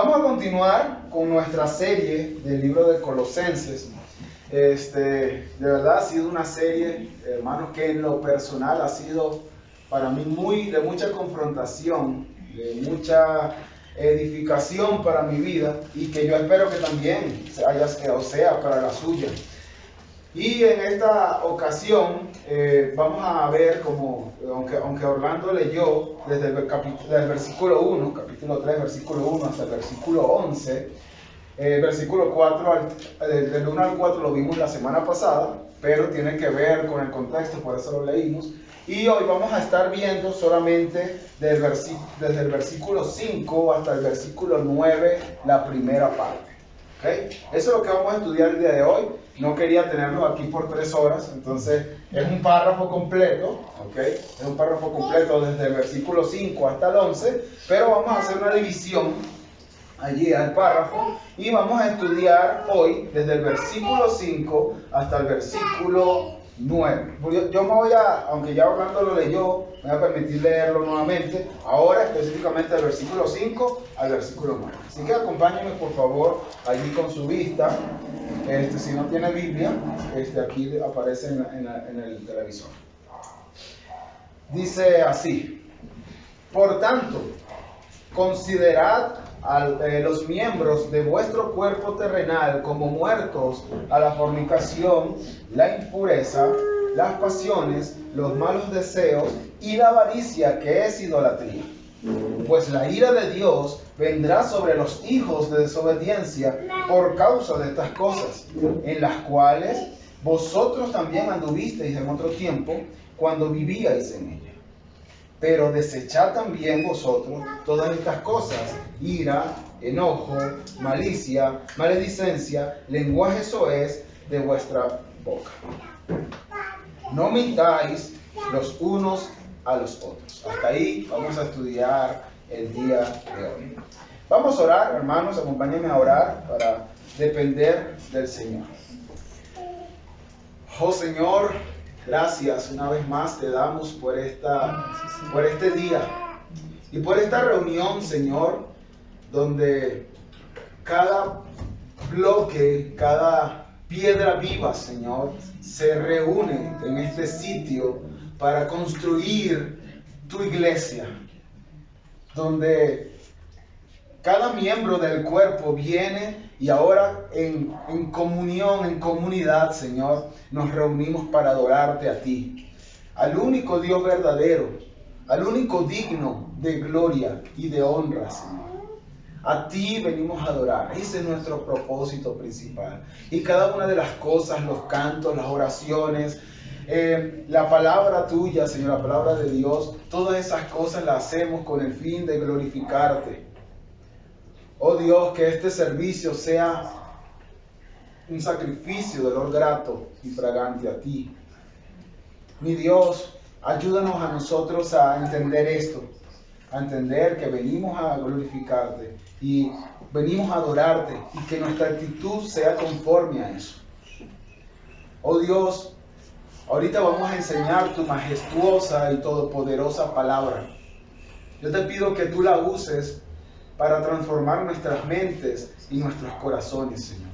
vamos a continuar con nuestra serie del libro de Colosenses. De verdad ha sido una serie, hermanos, que en lo personal ha sido para mí de mucha confrontación, de mucha edificación para mi vida, y que yo espero que también sea para la suya. Y en esta ocasión vamos a ver como, aunque Orlando leyó desde el versículo 1, capítulo 3, versículo 1 hasta el versículo 11, versículo 4, del 1 al 4 lo vimos la semana pasada, pero tiene que ver con el contexto, por eso lo leímos. Y hoy vamos a estar viendo solamente desde el versículo 5 hasta el versículo 9, la primera parte. ¿Okay? Eso es lo que vamos a estudiar el día de hoy. No quería tenerlo aquí por 3 horas, entonces es un párrafo completo, ¿okay? Es un párrafo completo desde el versículo 5 hasta el 11, pero vamos a hacer una división allí al párrafo y vamos a estudiar hoy desde el versículo 5 hasta el versículo 9. Yo me voy aunque ya Orlando lo leyó, me voy a permitir leerlo nuevamente, ahora específicamente del versículo 5 al versículo 9. Así que acompáñenme por favor allí con su vista. Si no tiene Biblia, aquí aparece en el televisor. Dice así: por tanto, considerad los miembros de vuestro cuerpo terrenal como muertos a la fornicación, la impureza, las pasiones, los malos deseos y la avaricia, que es idolatría. Pues la ira de Dios vendrá sobre los hijos de desobediencia por causa de estas cosas, en las cuales vosotros también anduvisteis en otro tiempo, cuando vivíais en ella. Pero desechad también vosotros todas estas cosas: ira, enojo, malicia, maledicencia, lenguaje soez de vuestra boca. No mintáis los unos a los otros. Hasta ahí vamos a estudiar el día de hoy. Vamos a orar, hermanos, acompáñenme a orar para depender del Señor. Oh Señor, gracias una vez más te damos por este día y por esta reunión, Señor, donde cada bloque, cada piedra viva, Señor, se reúne en este sitio para construir tu iglesia, donde cada miembro del cuerpo viene y ahora en comunión, en comunidad, Señor, nos reunimos para adorarte a ti, al único Dios verdadero, al único digno de gloria y de honra, Señor. A ti venimos a adorar. Ese es nuestro propósito principal. Y cada una de las cosas, los cantos, las oraciones, la palabra tuya, Señor, la palabra de Dios, todas esas cosas las hacemos con el fin de glorificarte. Oh Dios, que este servicio sea un sacrificio de olor grato y fragante a ti. Mi Dios, ayúdanos a nosotros a entender esto, a entender que venimos a glorificarte y venimos a adorarte, y que nuestra actitud sea conforme a eso. Oh Dios, ahorita vamos a enseñar tu majestuosa y todopoderosa palabra. Yo te pido que tú la uses para transformar nuestras mentes y nuestros corazones, Señor.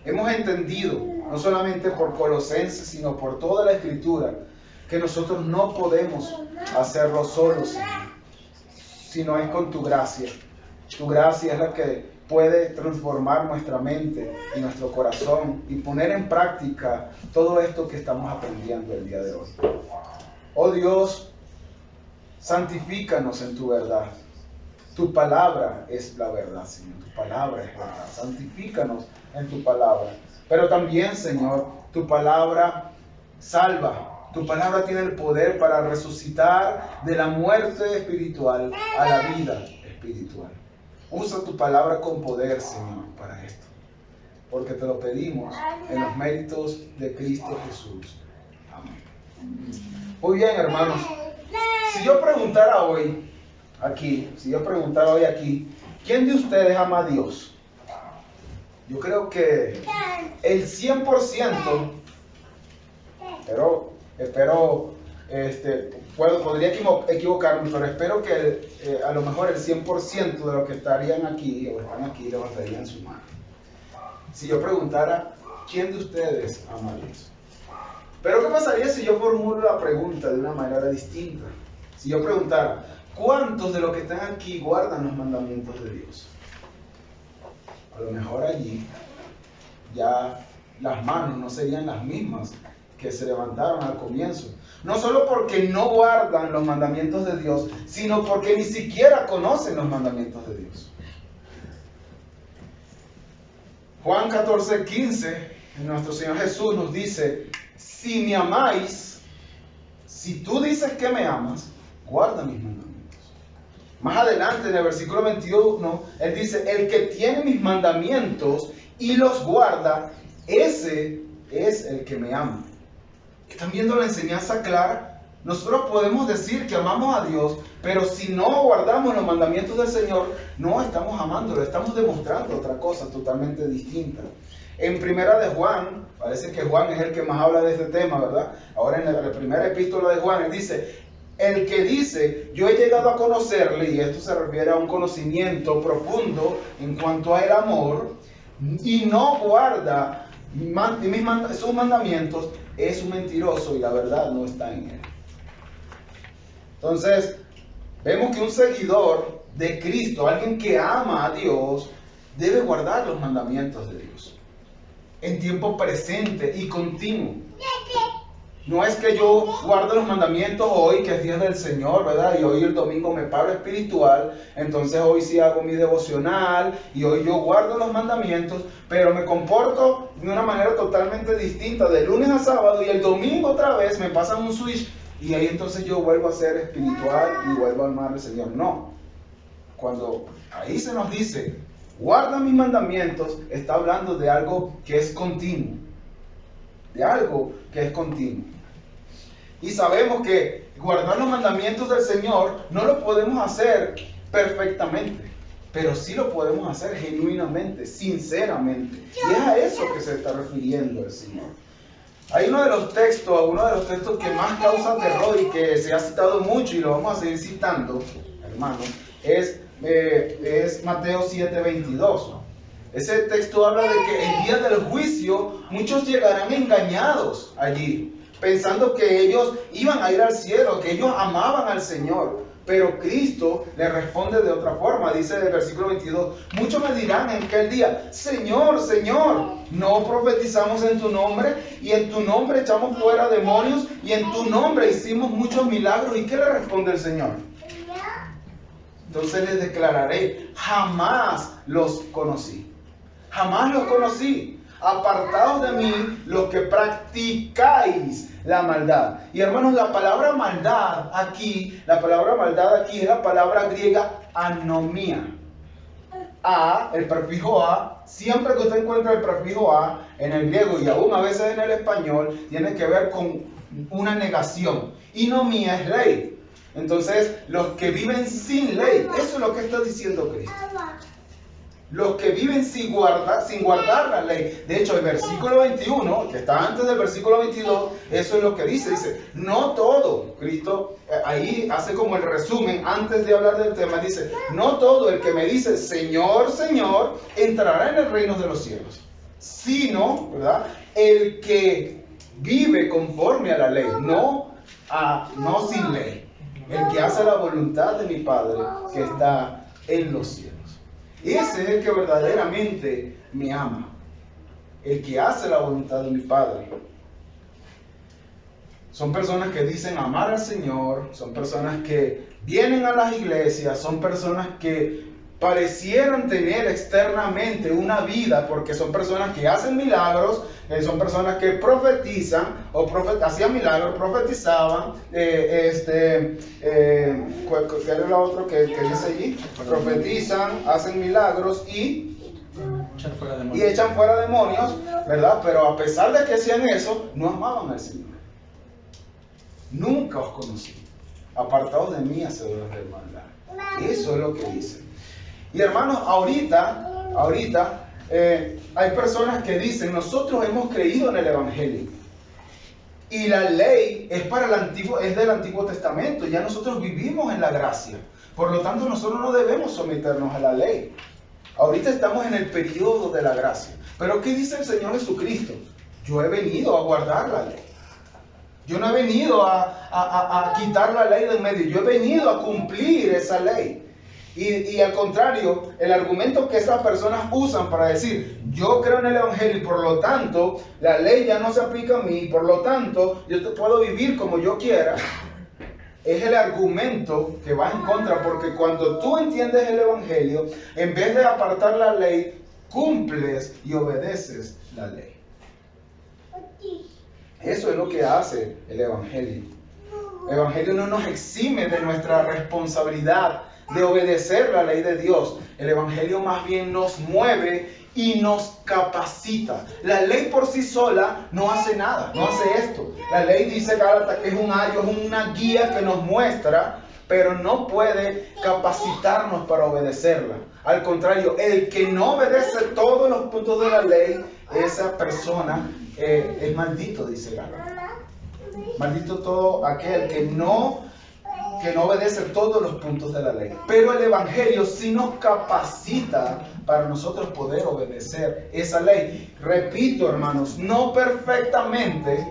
Hemos entendido, no solamente por Colosenses, sino por toda la Escritura, que nosotros no podemos hacerlo solos, Señor, sino es con tu gracia. Tu gracia es la que puede transformar nuestra mente y nuestro corazón y poner en práctica todo esto que estamos aprendiendo el día de hoy. Oh Dios, santifícanos en tu verdad. Tu palabra es la verdad, Señor. Tu palabra es verdad. Santifícanos en tu palabra. Pero también, Señor, tu palabra salva. Tu palabra tiene el poder para resucitar de la muerte espiritual a la vida espiritual. Usa tu palabra con poder, Señor, para esto, porque te lo pedimos en los méritos de Cristo Jesús. Amén. Muy bien, hermanos. Si yo preguntara hoy aquí, ¿quién de ustedes ama a Dios? Yo creo que el 100%, pero espero podría equivocarme, pero espero que a lo mejor el 100% de los que estarían aquí o están aquí levantarían su mano. Si yo preguntara, ¿quién de ustedes ama a Dios? Pero ¿qué pasaría si yo formulo la pregunta de una manera distinta? Si yo preguntara, ¿cuántos de los que están aquí guardan los mandamientos de Dios? A lo mejor allí ya las manos no serían las mismas que se levantaron al comienzo. No solo porque no guardan los mandamientos de Dios, sino porque ni siquiera conocen los mandamientos de Dios. Juan 14:15, nuestro Señor Jesús nos dice, si me amáis, si tú dices que me amas, guarda mis mandamientos. Más adelante en el versículo 21, Él dice, el que tiene mis mandamientos y los guarda, ese es el que me ama. ¿Están viendo la enseñanza clara? Nosotros podemos decir que amamos a Dios, pero si no guardamos los mandamientos del Señor, no estamos amándolo, estamos demostrando otra cosa totalmente distinta. En primera de Juan, parece que Juan es el que más habla de este tema, ¿verdad? Ahora en la primera epístola de Juan, él dice, el que dice, yo he llegado a conocerle, y esto se refiere a un conocimiento profundo en cuanto al amor, y no guarda sus mandamientos, es un mentiroso y la verdad no está en él. Entonces, vemos que un seguidor de Cristo, alguien que ama a Dios, debe guardar los mandamientos de Dios en tiempo presente y continuo. No es que yo guarde los mandamientos hoy, que es día del Señor, ¿verdad? Y hoy el domingo me paro espiritual, entonces hoy sí hago mi devocional y hoy yo guardo los mandamientos, pero me comporto de una manera totalmente distinta de lunes a sábado y el domingo otra vez me pasan un switch y ahí entonces yo vuelvo a ser espiritual y vuelvo a amar al Señor. No. Cuando ahí se nos dice, guarda mis mandamientos, está hablando de algo que es continuo. De algo que es continuo. Y sabemos que guardar los mandamientos del Señor no lo podemos hacer perfectamente, pero sí lo podemos hacer genuinamente, sinceramente. Y es a eso que se está refiriendo el Señor. Hay uno de los textos que más causa terror y que se ha citado mucho y lo vamos a seguir citando, hermanos, es Mateo 7:22. Ese texto habla de que el día del juicio muchos llegarán engañados allí, pensando que ellos iban a ir al cielo, que ellos amaban al Señor. Pero Cristo le responde de otra forma, dice el versículo 22, muchos me dirán en aquel día, Señor, Señor, ¿no profetizamos en tu nombre? Y en tu nombre echamos fuera demonios, y en tu nombre hicimos muchos milagros. ¿Y qué le responde el Señor? Entonces les declararé, jamás los conocí. Jamás los conocí. Apartados de mí los que practicáis la maldad. Y hermanos, la palabra maldad aquí es la palabra griega anomía. El prefijo a, siempre que usted encuentra el prefijo a en el griego y aún a veces en el español, tiene que ver con una negación. Y nomía es ley. Entonces, los que viven sin ley, eso es lo que está diciendo Cristo. Los que viven sin guardar la ley. De hecho, el versículo 21, que está antes del versículo 22, eso es lo que dice. Dice, no todo. Cristo ahí hace como el resumen, antes de hablar del tema, dice, no todo el que me dice, Señor, Señor, entrará en el reino de los cielos. Sino, ¿verdad? El que vive conforme a la ley, no sin ley. El que hace la voluntad de mi Padre que está en los cielos. Ese es el que verdaderamente me ama. El que hace la voluntad de mi Padre. Son personas que dicen amar al Señor, son personas que vienen a las iglesias, son personas que parecieran tener externamente una vida, porque son personas que hacen milagros, son personas que profetizan, hacían milagros, profetizaban, ¿cuál es lo otro que dice allí? Profetizan, hacen milagros y echan fuera demonios, ¿verdad? Pero a pesar de que hacían eso, no amaban al Señor. Nunca os conocí. Apartados de mí, hacedores de maldad. Eso es lo que dice. Y hermanos, ahorita hay personas que dicen, nosotros hemos creído en el Evangelio. Y la ley es es del Antiguo Testamento. Ya nosotros vivimos en la gracia. Por lo tanto, nosotros no debemos someternos a la ley. Ahorita estamos en el periodo de la gracia. Pero ¿qué dice el Señor Jesucristo? Yo he venido a guardar la ley. Yo no he venido a quitar la ley del medio. Yo he venido a cumplir esa ley. Y al contrario, el argumento que esas personas usan para decir, yo creo en el Evangelio y por lo tanto la ley ya no se aplica a mí, y por lo tanto yo te puedo vivir como yo quiera, es el argumento que va en contra, porque cuando tú entiendes el Evangelio, en vez de apartar la ley, cumples y obedeces la ley. Eso es lo que hace el Evangelio. El Evangelio no nos exime de nuestra responsabilidad de obedecer la ley de Dios. El Evangelio más bien nos mueve y nos capacita. La ley por sí sola no hace nada, no hace esto. La ley, dice Gálatas, que es un ayo, es una guía que nos muestra, pero no puede capacitarnos para obedecerla. Al contrario, el que no obedece todos los puntos de la ley, esa persona es maldito, dice Gálatas. Maldito todo aquel que no obedece todos los puntos de la ley. Pero el Evangelio sí nos capacita para nosotros poder obedecer esa ley. Repito, hermanos, no perfectamente,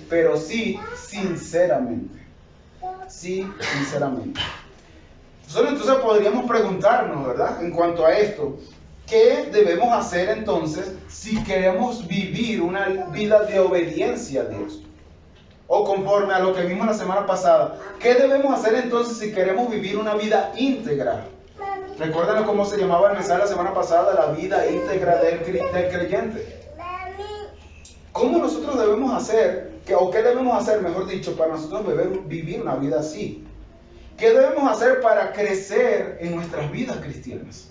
pero sí sinceramente. Sí, sinceramente. Nosotros entonces podríamos preguntarnos, ¿verdad? En cuanto a esto, ¿qué debemos hacer entonces si queremos vivir una vida de obediencia a Dios? O conforme a lo que vimos la semana pasada, ¿qué debemos hacer entonces si queremos vivir una vida íntegra? ¿Recuerdan cómo se llamaba el mensaje la semana pasada? La vida íntegra del creyente. ¿Cómo nosotros debemos hacer, o qué debemos hacer, mejor dicho, para nosotros vivir una vida así? ¿Qué debemos hacer para crecer en nuestras vidas cristianas?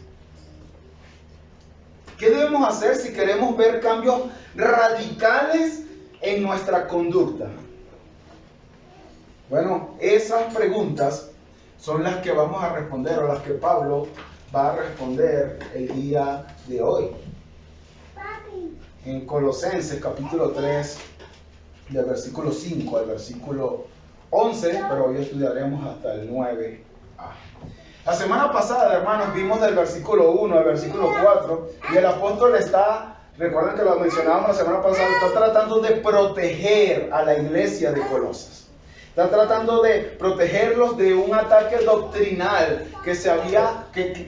¿Qué debemos hacer si queremos ver cambios radicales en nuestra conducta? Bueno, esas preguntas son las que vamos a responder, o las que Pablo va a responder el día de hoy. En Colosenses capítulo 3, del versículo 5 al versículo 11, pero hoy estudiaremos hasta el 9a. La semana pasada, hermanos, vimos del versículo 1 al versículo 4, y el apóstol recuerden que lo mencionábamos la semana pasada, está tratando de proteger a la iglesia de Colosas. Está tratando de protegerlos de un ataque doctrinal que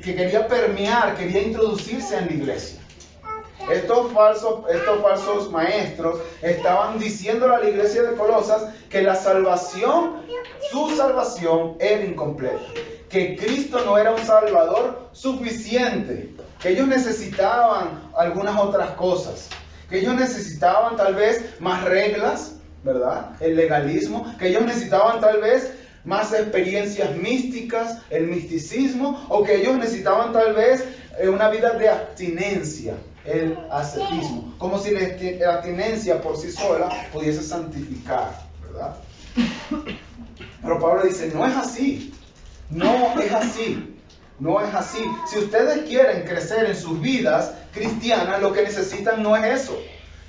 quería permear, quería introducirse en la iglesia. Estos falsos maestros estaban diciéndole a la iglesia de Colosas que su salvación era incompleta, que Cristo no era un salvador suficiente, que ellos necesitaban algunas otras cosas, que ellos necesitaban tal vez más reglas, ¿verdad? El legalismo, que ellos necesitaban tal vez más experiencias místicas, el misticismo, o que ellos necesitaban tal vez una vida de abstinencia, el ascetismo, como si la abstinencia por sí sola pudiese santificar, ¿verdad? Pero Pablo dice, no es así, no es así. No es así. Si ustedes quieren crecer en sus vidas cristianas, lo que necesitan no es eso.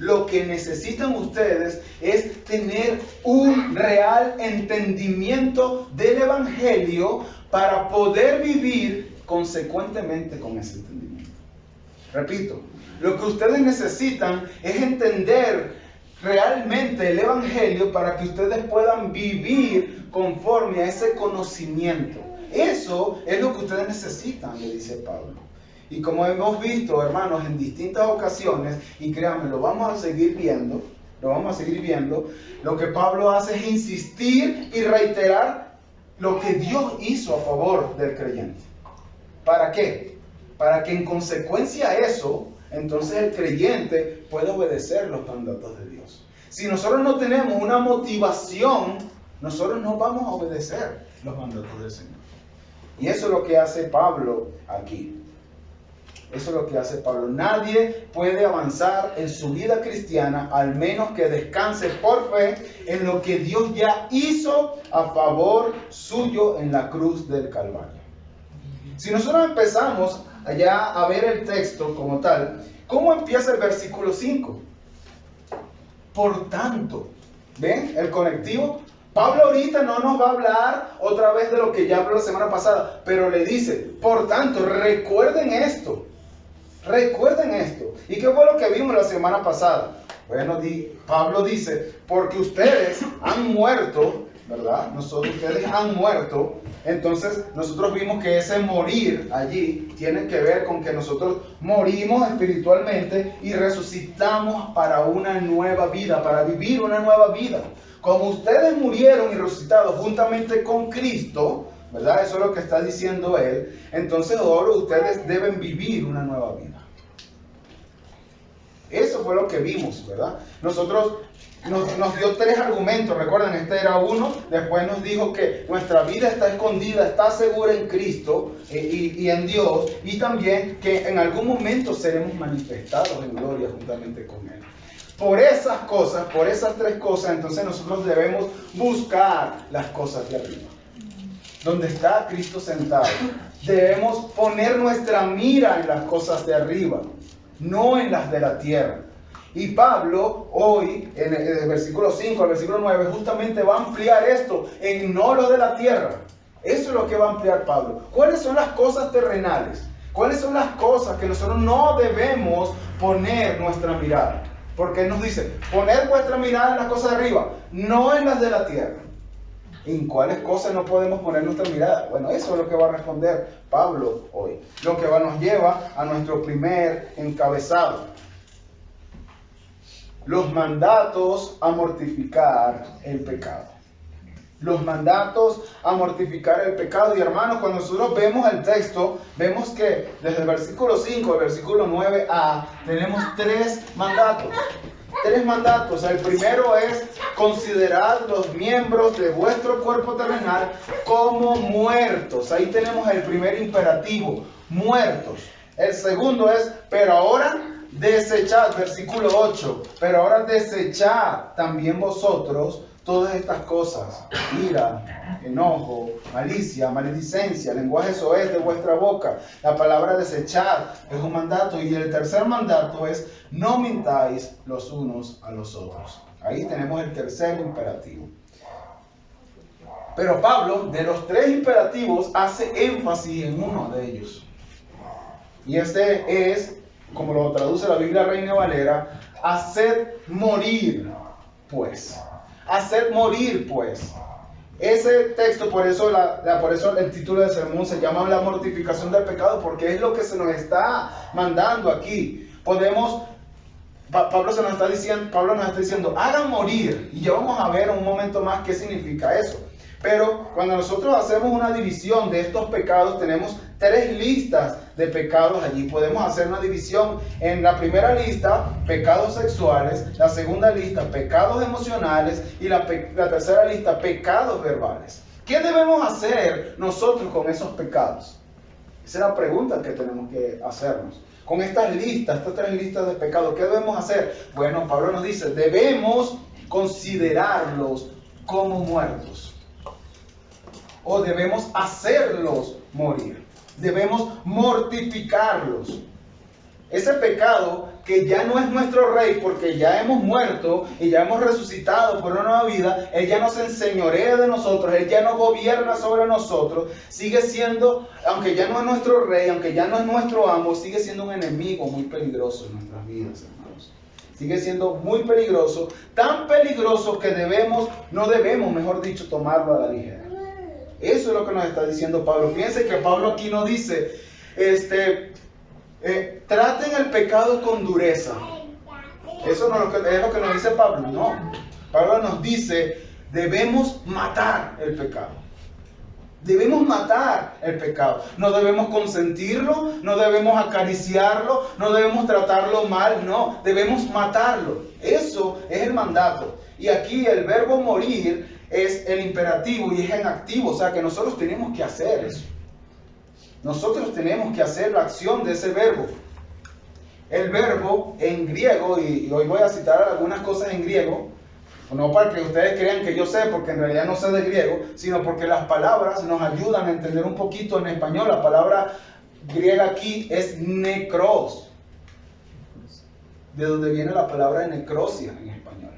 Lo que necesitan ustedes es tener un real entendimiento del Evangelio para poder vivir consecuentemente con ese entendimiento. Repito, lo que ustedes necesitan es entender realmente el Evangelio para que ustedes puedan vivir conforme a ese conocimiento. Eso es lo que ustedes necesitan, le dice Pablo. Y como hemos visto, hermanos, en distintas ocasiones, y créanme, lo vamos a seguir viendo, lo que Pablo hace es insistir y reiterar lo que Dios hizo a favor del creyente. ¿Para qué? Para que en consecuencia a eso, entonces el creyente pueda obedecer los mandatos de Dios. Si nosotros no tenemos una motivación, nosotros no vamos a obedecer los mandatos del Señor. Y eso es lo que hace Pablo aquí. Eso es lo que hace Pablo. Nadie puede avanzar en su vida cristiana al menos que descanse por fe en lo que Dios ya hizo a favor suyo en la cruz del Calvario. Si nosotros empezamos allá a ver el texto como tal, ¿cómo empieza el versículo 5? por tanto. ¿Ven? El conectivo. Pablo ahorita no nos va a hablar otra vez de lo que ya habló la semana pasada, pero le dice, por tanto, recuerden esto. Recuerden esto. ¿Y qué fue lo que vimos la semana pasada? Bueno, Pablo dice, porque ustedes han muerto, ¿verdad? Ustedes han muerto. Entonces nosotros vimos que ese morir allí tiene que ver con que nosotros morimos espiritualmente y resucitamos para una nueva vida, para vivir una nueva vida. Como ustedes murieron y resucitados juntamente con Cristo, ¿verdad? Eso es lo que está diciendo él. Entonces ahora ustedes deben vivir una nueva vida. Eso fue lo que vimos, ¿verdad? Nosotros nos dio 3 argumentos, recuerden, este era uno. Después nos dijo que nuestra vida está escondida, está segura en Cristo y en Dios, y también que en algún momento seremos manifestados en gloria juntamente con Él. Por esas cosas, por esas 3 cosas, entonces nosotros debemos buscar las cosas de arriba, donde está Cristo sentado. Debemos poner nuestra mira en las cosas de arriba, no en las de la tierra. Y Pablo hoy, en el versículo 5 al versículo 9, justamente va a ampliar esto en no lo de la tierra. Eso es lo que va a ampliar Pablo. ¿Cuáles son las cosas terrenales? ¿Cuáles son las cosas que nosotros no debemos poner nuestra mirada? Porque él nos dice, poner vuestra mirada en las cosas de arriba, no en las de la tierra. ¿En cuáles cosas no podemos poner nuestra mirada? Bueno, eso es lo que va a responder Pablo hoy. Lo que nos lleva a nuestro primer encabezado. Los mandatos a mortificar el pecado. Los mandatos a mortificar el pecado. Y hermanos, cuando nosotros vemos el texto, vemos que desde el versículo 5 al versículo 9a tenemos 3 mandatos. 3 mandatos. El primero es considerad los miembros de vuestro cuerpo terrenal como muertos. Ahí tenemos el primer imperativo, muertos. El segundo es, pero ahora desechad, versículo 8, pero ahora desechad también vosotros todas estas cosas, ira, enojo, malicia, maledicencia, lenguaje soez de vuestra boca. La palabra desechar es un mandato. Y el tercer mandato es, no mintáis los unos a los otros. Ahí tenemos el tercer imperativo. Pero Pablo, de los 3 imperativos, hace énfasis en uno de ellos. Y este es, como lo traduce la Biblia Reina Valera, haced morir, pues. Haced morir, pues. Ese texto, por eso el título del sermón se llama la mortificación del pecado, porque es lo que se nos está mandando aquí. Pablo nos está diciendo, hagan morir. Y ya vamos a ver un momento más qué significa eso. Pero cuando nosotros hacemos una división de estos pecados, tenemos 3 listas de pecados allí. Podemos hacer una división en la primera lista, pecados sexuales; la segunda lista, pecados emocionales; y la tercera lista, pecados verbales. ¿Qué debemos hacer nosotros con esos pecados? Esa es la pregunta que tenemos que hacernos. Con estas 3 listas de pecados, ¿qué debemos hacer? Bueno, Pablo nos dice, debemos considerarlos como muertos. O debemos hacerlos morir. Debemos mortificarlos. Ese pecado que ya no es nuestro rey, porque ya hemos muerto y ya hemos resucitado por una nueva vida, Él ya no se enseñorea de nosotros, Él ya no gobierna sobre nosotros, sigue siendo, aunque ya no es nuestro rey, aunque ya no es nuestro amo, sigue siendo un enemigo muy peligroso en nuestras vidas, hermanos. Sigue siendo muy peligroso, tan peligroso que no debemos, mejor dicho, tomarlo a la ligera. Eso es lo que nos está diciendo Pablo. Fíjense que Pablo aquí no dice, traten el pecado con dureza. Eso no es lo que nos dice Pablo. No. Pablo nos dice, debemos matar el pecado. Debemos matar el pecado. No debemos consentirlo, no debemos acariciarlo, no debemos tratarlo mal, no. Debemos matarlo. Eso es el mandato. Y aquí el verbo morir es el imperativo y es en activo, o sea que nosotros tenemos que hacer eso. Nosotros tenemos que hacer la acción de ese verbo. El verbo en griego, y hoy voy a citar algunas cosas en griego, no para que ustedes crean que yo sé, porque en realidad no sé de griego, sino porque las palabras nos ayudan a entender un poquito en español. La palabra griega aquí es necros. de donde viene la palabra necrosia en español.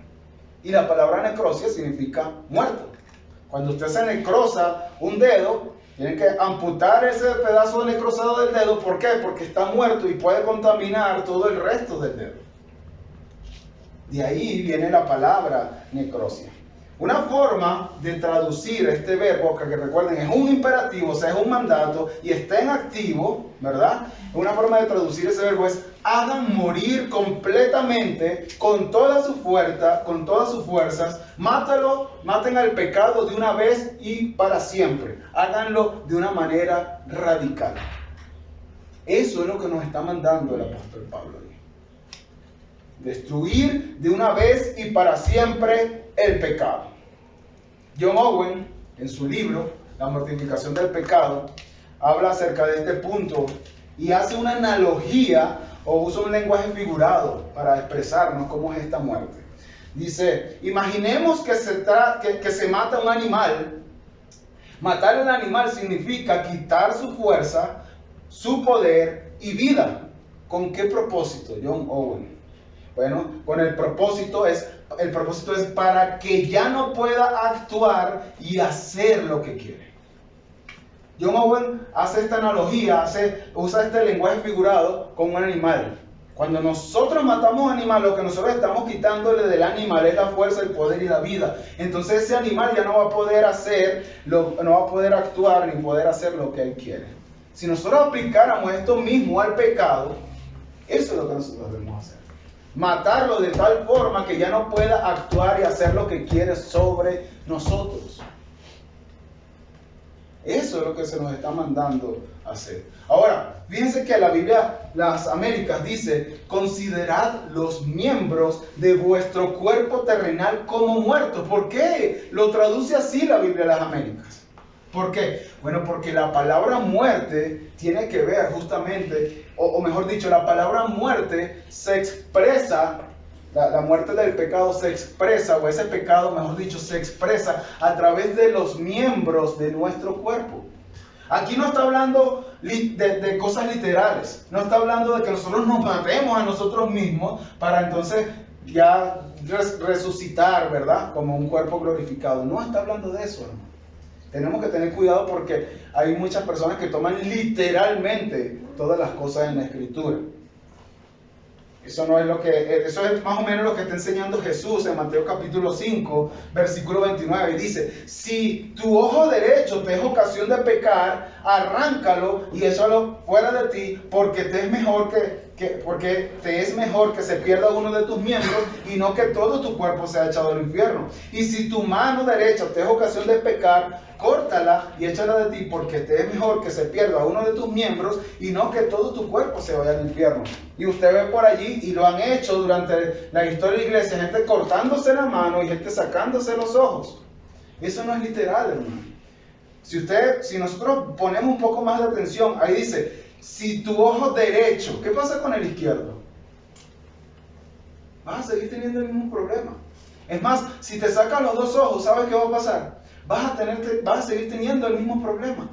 Y la palabra necrosia significa muerto. Cuando usted se necrosa un dedo, tienen que amputar ese pedazo de necrosado del dedo. ¿Por qué? Porque está muerto y puede contaminar todo el resto del dedo. De ahí viene la palabra necrosia. Una forma de traducir este verbo, que recuerden es un imperativo, o sea, es un mandato y está en activo, ¿verdad? Una forma de traducir ese verbo es: hagan morir completamente, con toda su fuerza, con todas sus fuerzas, maten al pecado de una vez y para siempre. Háganlo de una manera radical. Eso es lo que nos está mandando el apóstol Pablo. Destruir de una vez y para siempre el pecado. John Owen, en su libro La mortificación del pecado, habla acerca de este punto y hace una analogía o usa un lenguaje figurado para expresarnos cómo es esta muerte. Dice: imaginemos que se mata un animal. Matar a un animal significa quitar su fuerza, su poder y vida. ¿Con qué propósito, John Owen? Bueno, con el propósito es para que ya no pueda actuar y hacer lo que quiere. John Owen hace esta analogía, usa este lenguaje figurado con un animal. Cuando nosotros matamos a un animal, lo que nosotros estamos quitándole del animal es la fuerza, el poder y la vida. Entonces ese animal ya no va a poder no va a poder actuar ni poder hacer lo que él quiere. Si nosotros aplicáramos esto mismo al pecado, eso es lo que nosotros debemos hacer. Matarlo de tal forma que ya no pueda actuar y hacer lo que quiere sobre nosotros. Eso es lo que se nos está mandando hacer. Ahora, fíjense que la Biblia, las Américas, dice: considerad los miembros de vuestro cuerpo terrenal como muertos. ¿Por qué lo traduce así la Biblia de las Américas? ¿Por qué? Bueno, porque la palabra muerte tiene que ver justamente, o mejor dicho, la palabra muerte se expresa, la muerte del pecado se expresa, o ese pecado, mejor dicho, se expresa a través de los miembros de nuestro cuerpo. Aquí no está hablando de cosas literales, no está hablando de que nosotros nos matemos a nosotros mismos para entonces ya resucitar, ¿verdad? Como un cuerpo glorificado. No está hablando de eso, hermano. Tenemos que tener cuidado porque hay muchas personas que toman literalmente todas las cosas en la Escritura. Eso es más o menos lo que está enseñando Jesús en Mateo capítulo 5, versículo 29. Y dice: si tu ojo derecho te es ocasión de pecar, arráncalo y échalo fuera de ti, porque te es mejor que se pierda uno de tus miembros y no que todo tu cuerpo sea echado al infierno. Y si tu mano derecha te es ocasión de pecar, córtala y échala de ti, porque te es mejor que se pierda uno de tus miembros y no que todo tu cuerpo se vaya al infierno. Y usted ve por allí, y lo han hecho durante la historia de la iglesia, gente cortándose la mano y gente sacándose los ojos. Eso no es literal, hermano. Si nosotros ponemos un poco más de atención, ahí dice: si tu ojo derecho, ¿qué pasa con el izquierdo? Vas a seguir teniendo el mismo problema. Es más, si te sacan los dos ojos, ¿sabes qué va a pasar? Vas a seguir teniendo el mismo problema.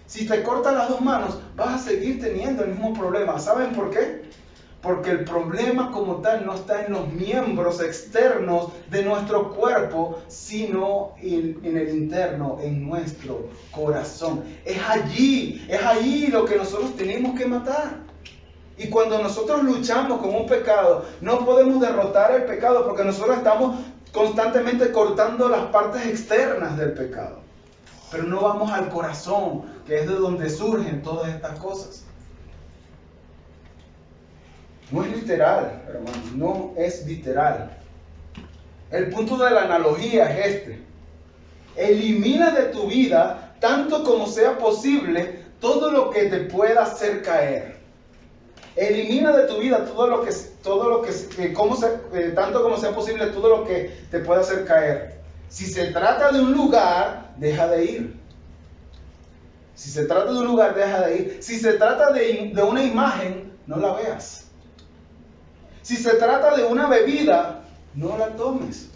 Si te cortan las dos manos, vas a seguir teniendo el mismo problema. ¿Saben por qué? Porque el problema como tal no está en los miembros externos de nuestro cuerpo, sino en el interno, en nuestro corazón. Es allí lo que nosotros tenemos que matar. Y cuando nosotros luchamos con un pecado, no podemos derrotar el pecado porque nosotros estamos constantemente cortando las partes externas del pecado. Pero no vamos al corazón, que es de donde surgen todas estas cosas. No es literal, hermanos, no es literal. El punto de la analogía es este: elimina de tu vida, tanto como sea posible, todo lo que te pueda hacer caer. Elimina de tu vida tanto como sea posible, todo lo que te pueda hacer caer. Si se trata de un lugar, deja de ir. Si se trata de un lugar, deja de ir. Si se trata de una imagen, no la veas. Si se trata de una bebida, no la tomes.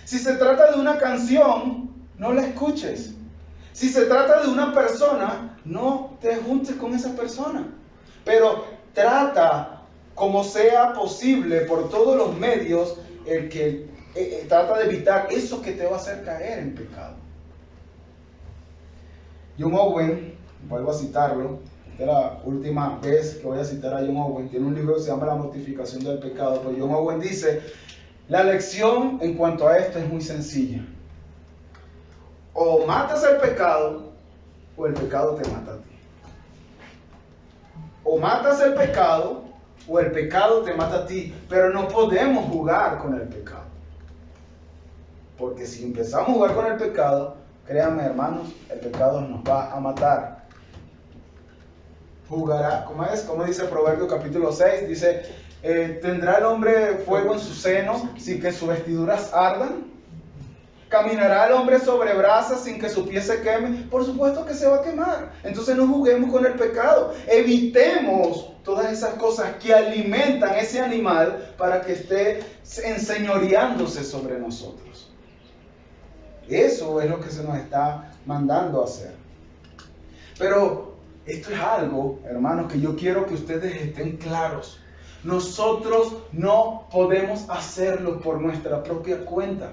Si se trata de una canción, no la escuches. Si se trata de una persona, no te juntes con esa persona. Pero trata como sea posible, por todos los medios, el que trata de evitar eso que te va a hacer caer en pecado. John Owen, vuelvo a citarlo, esta es la última vez que voy a citar a John Owen, tiene un libro que se llama La mortificación del pecado, pero John Owen dice, la lección en cuanto a esto es muy sencilla. O matas el pecado, o el pecado te mata a ti. O matas el pecado, o el pecado te mata a ti, pero no podemos jugar con el pecado. Porque si empezamos a jugar con el pecado, créanme hermanos, el pecado nos va a matar. Jugará, ¿cómo dice Proverbios capítulo 6? Dice, ¿tendrá el hombre fuego en su seno sin que sus vestiduras ardan? ¿Caminará el hombre sobre brasas sin que su pie se queme? Por supuesto que se va a quemar. Entonces no juguemos con el pecado. Evitemos todas esas cosas que alimentan ese animal para que esté enseñoreándose sobre nosotros. Eso es lo que se nos está mandando a hacer. Pero esto es algo, hermanos, que yo quiero que ustedes estén claros. Nosotros no podemos hacerlo por nuestra propia cuenta.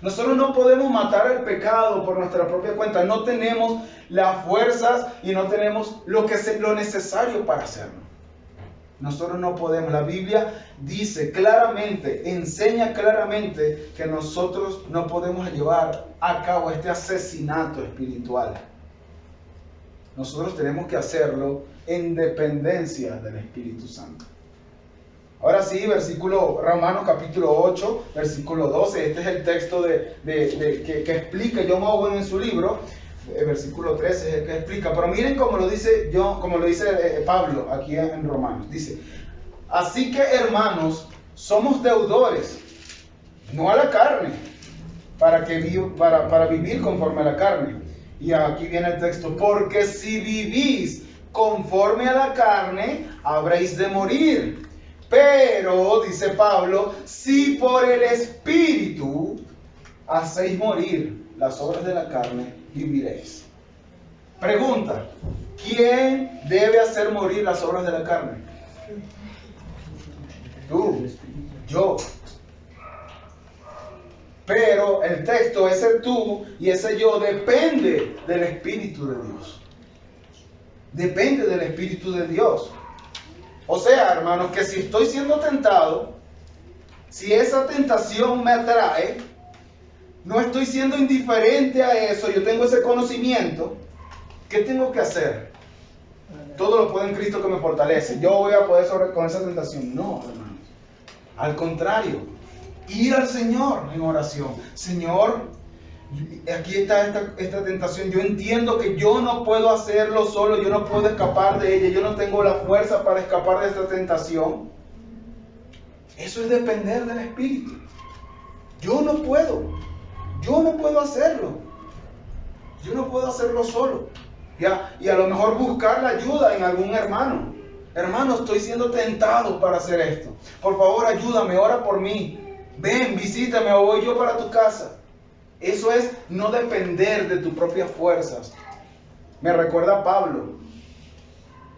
Nosotros no podemos matar el pecado por nuestra propia cuenta. No tenemos las fuerzas y no tenemos lo necesario para hacerlo. Nosotros no podemos. La Biblia dice claramente, enseña claramente que nosotros no podemos llevar a cabo este asesinato espiritual. Nosotros tenemos que hacerlo en dependencia del Espíritu Santo. Ahora sí, Romanos capítulo 8, versículo 12. Este es el texto que explica John Owen en su libro. El versículo 13 es el que explica. Pero miren cómo lo dice Pablo aquí en Romanos. Dice, así que hermanos, somos deudores, no a la carne, para vivir conforme a la carne. Y aquí viene el texto, porque si vivís conforme a la carne, habréis de morir. Pero, dice Pablo, si por el Espíritu hacéis morir las obras de la carne, viviréis. Pregunta, ¿quién debe hacer morir las obras de la carne? Tú, yo. Pero el texto, ese tú y ese yo, depende del Espíritu de Dios. Depende del Espíritu de Dios. O sea, hermanos, que si estoy siendo tentado, si esa tentación me atrae, no estoy siendo indiferente a eso, yo tengo ese conocimiento, ¿qué tengo que hacer? Todo lo puedo en Cristo que me fortalece. Yo voy a poder con esa tentación. No, hermanos. Al contrario, ir al Señor en oración. Señor, aquí está esta tentación. Yo entiendo que yo no puedo hacerlo solo, yo no puedo escapar de ella, yo no tengo la fuerza para escapar de esta tentación. Eso es depender del Espíritu. Yo no puedo hacerlo. Yo no puedo hacerlo solo. Y a lo mejor buscar la ayuda en algún hermano. Hermano, estoy siendo tentado para hacer esto. Por favor, ayúdame, ora por mí. Ven, visítame o voy yo para tu casa. Eso es no depender de tus propias fuerzas. Me recuerda a Pablo.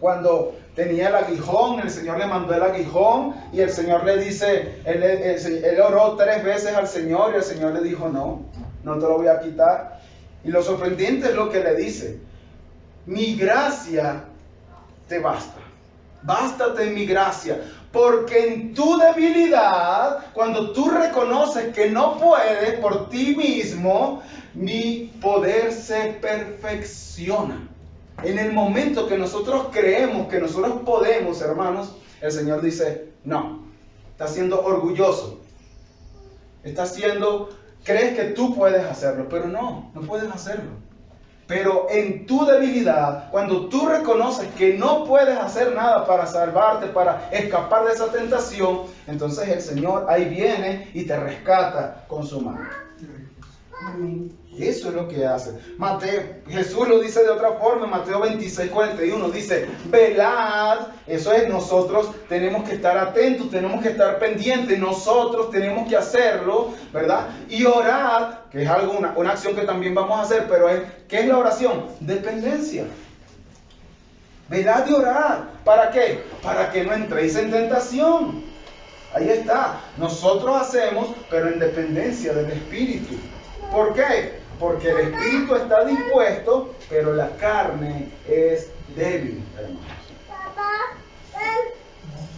Cuando tenía el aguijón, el Señor le mandó el aguijón y el Señor le dice, él oró 3 veces al Señor y el Señor le dijo, no te lo voy a quitar. Y lo sorprendente es lo que le dice, mi gracia te basta. Bástate en mi gracia, porque en tu debilidad, cuando tú reconoces que no puedes por ti mismo, mi poder se perfecciona. En el momento que nosotros creemos que nosotros podemos, hermanos, el Señor dice, no, estás siendo orgulloso. Crees que tú puedes hacerlo, pero no puedes hacerlo. Pero en tu debilidad, cuando tú reconoces que no puedes hacer nada para salvarte, para escapar de esa tentación, entonces el Señor ahí viene y te rescata con su mano. Eso es lo que hace. Jesús lo dice de otra forma, en Mateo 26:41, dice, velad, eso es, nosotros tenemos que estar atentos, tenemos que estar pendientes, nosotros tenemos que hacerlo, ¿verdad? Y orad, que es una acción que también vamos a hacer, pero ¿qué es la oración? Dependencia. Velad y orad. ¿Para qué? Para que no entréis en tentación. Ahí está. Nosotros hacemos, pero en dependencia del Espíritu. ¿Por qué? Porque el Espíritu está dispuesto, pero la carne es débil, hermanos.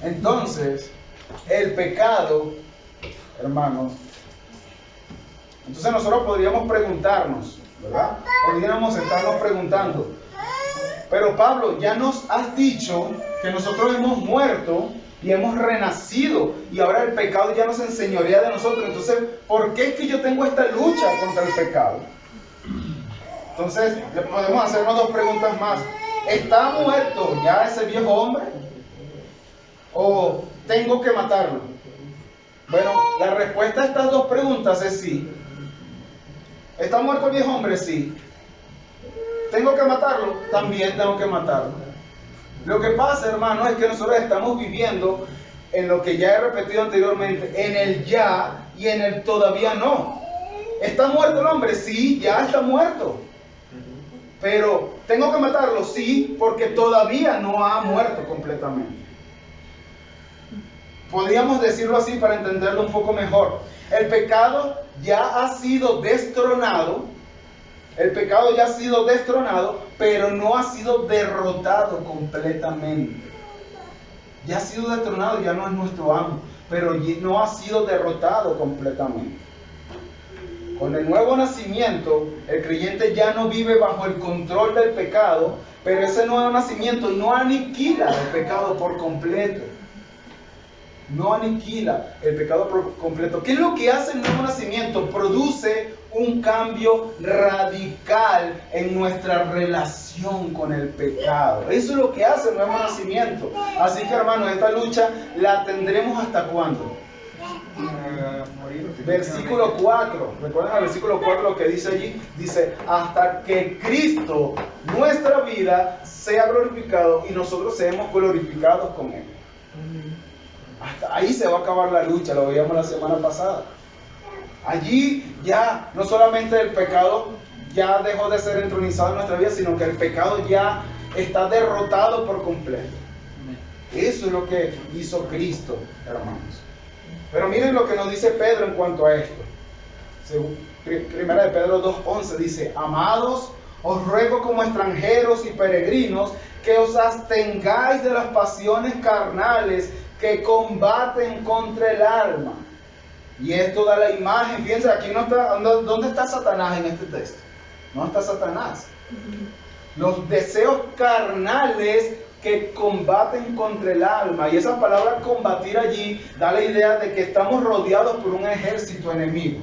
Entonces, el pecado, hermanos, entonces nosotros podríamos preguntarnos, ¿verdad? Podríamos estarnos preguntando, pero Pablo, ya nos has dicho que nosotros hemos muerto y hemos renacido y ahora el pecado ya nos enseñorea de nosotros. Entonces, ¿por qué es que yo tengo esta lucha contra el pecado? Entonces, le podemos hacernos dos preguntas más. ¿Está muerto ya ese viejo hombre? ¿O tengo que matarlo? Bueno, la respuesta a estas dos preguntas es sí. ¿Está muerto el viejo hombre? Sí. ¿Tengo que matarlo? También tengo que matarlo. Lo que pasa, hermano, es que nosotros estamos viviendo en lo que ya he repetido anteriormente, en el ya y en el todavía no. ¿Está muerto el hombre? Sí, ya está muerto. Pero, ¿tengo que matarlo? Sí, porque todavía no ha muerto completamente. Podríamos decirlo así para entenderlo un poco mejor. El pecado ya ha sido destronado. El pecado ya ha sido destronado, pero no ha sido derrotado completamente. Ya ha sido destronado, ya no es nuestro amo, pero no ha sido derrotado completamente. Con el nuevo nacimiento, el creyente ya no vive bajo el control del pecado, pero ese nuevo nacimiento no aniquila el pecado por completo. No aniquila el pecado por completo. ¿Qué es lo que hace el nuevo nacimiento? Produce un cambio radical en nuestra relación con el pecado. Eso es lo que hace el nuevo nacimiento. Así que, hermanos, esta lucha la tendremos ¿hasta cuándo? Versículo 4. ¿Recuerdan el versículo 4 lo que dice allí? Dice, hasta que Cristo, nuestra vida, sea glorificado y nosotros seamos glorificados con Él. Hasta ahí se va a acabar la lucha, lo veíamos la semana pasada. Allí ya no solamente el pecado ya dejó de ser entronizado en nuestra vida, sino que el pecado ya está derrotado por completo. Eso es lo que hizo Cristo, hermanos. Pero miren lo que nos dice Pedro en cuanto a esto. Primera de Pedro 2:11 dice, amados, os ruego como extranjeros y peregrinos que os abstengáis de las pasiones carnales que combaten contra el alma. Y esto da la imagen, fíjense, aquí no está, ¿dónde está Satanás en este texto? No está Satanás. Los deseos carnales que combaten contra el alma. Y esa palabra combatir allí da la idea de que estamos rodeados por un ejército enemigo.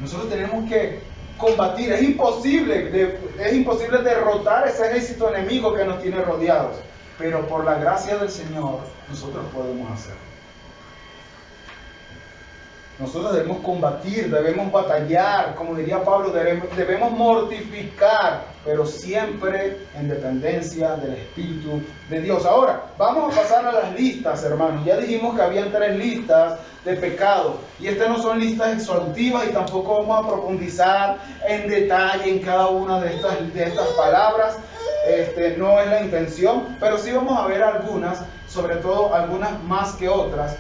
Nosotros tenemos que combatir. Es imposible derrotar ese ejército enemigo que nos tiene rodeados. Pero por la gracia del Señor, nosotros podemos hacerlo. Nosotros debemos combatir, debemos batallar, como diría Pablo, debemos mortificar, pero siempre en dependencia del Espíritu de Dios. Ahora, vamos a pasar a las listas, hermanos. Ya dijimos que habían 3 listas de pecados, y estas no son listas exhaustivas y tampoco vamos a profundizar en detalle en cada una de estas palabras. No es la intención, pero sí vamos a ver algunas, sobre todo algunas más que otras,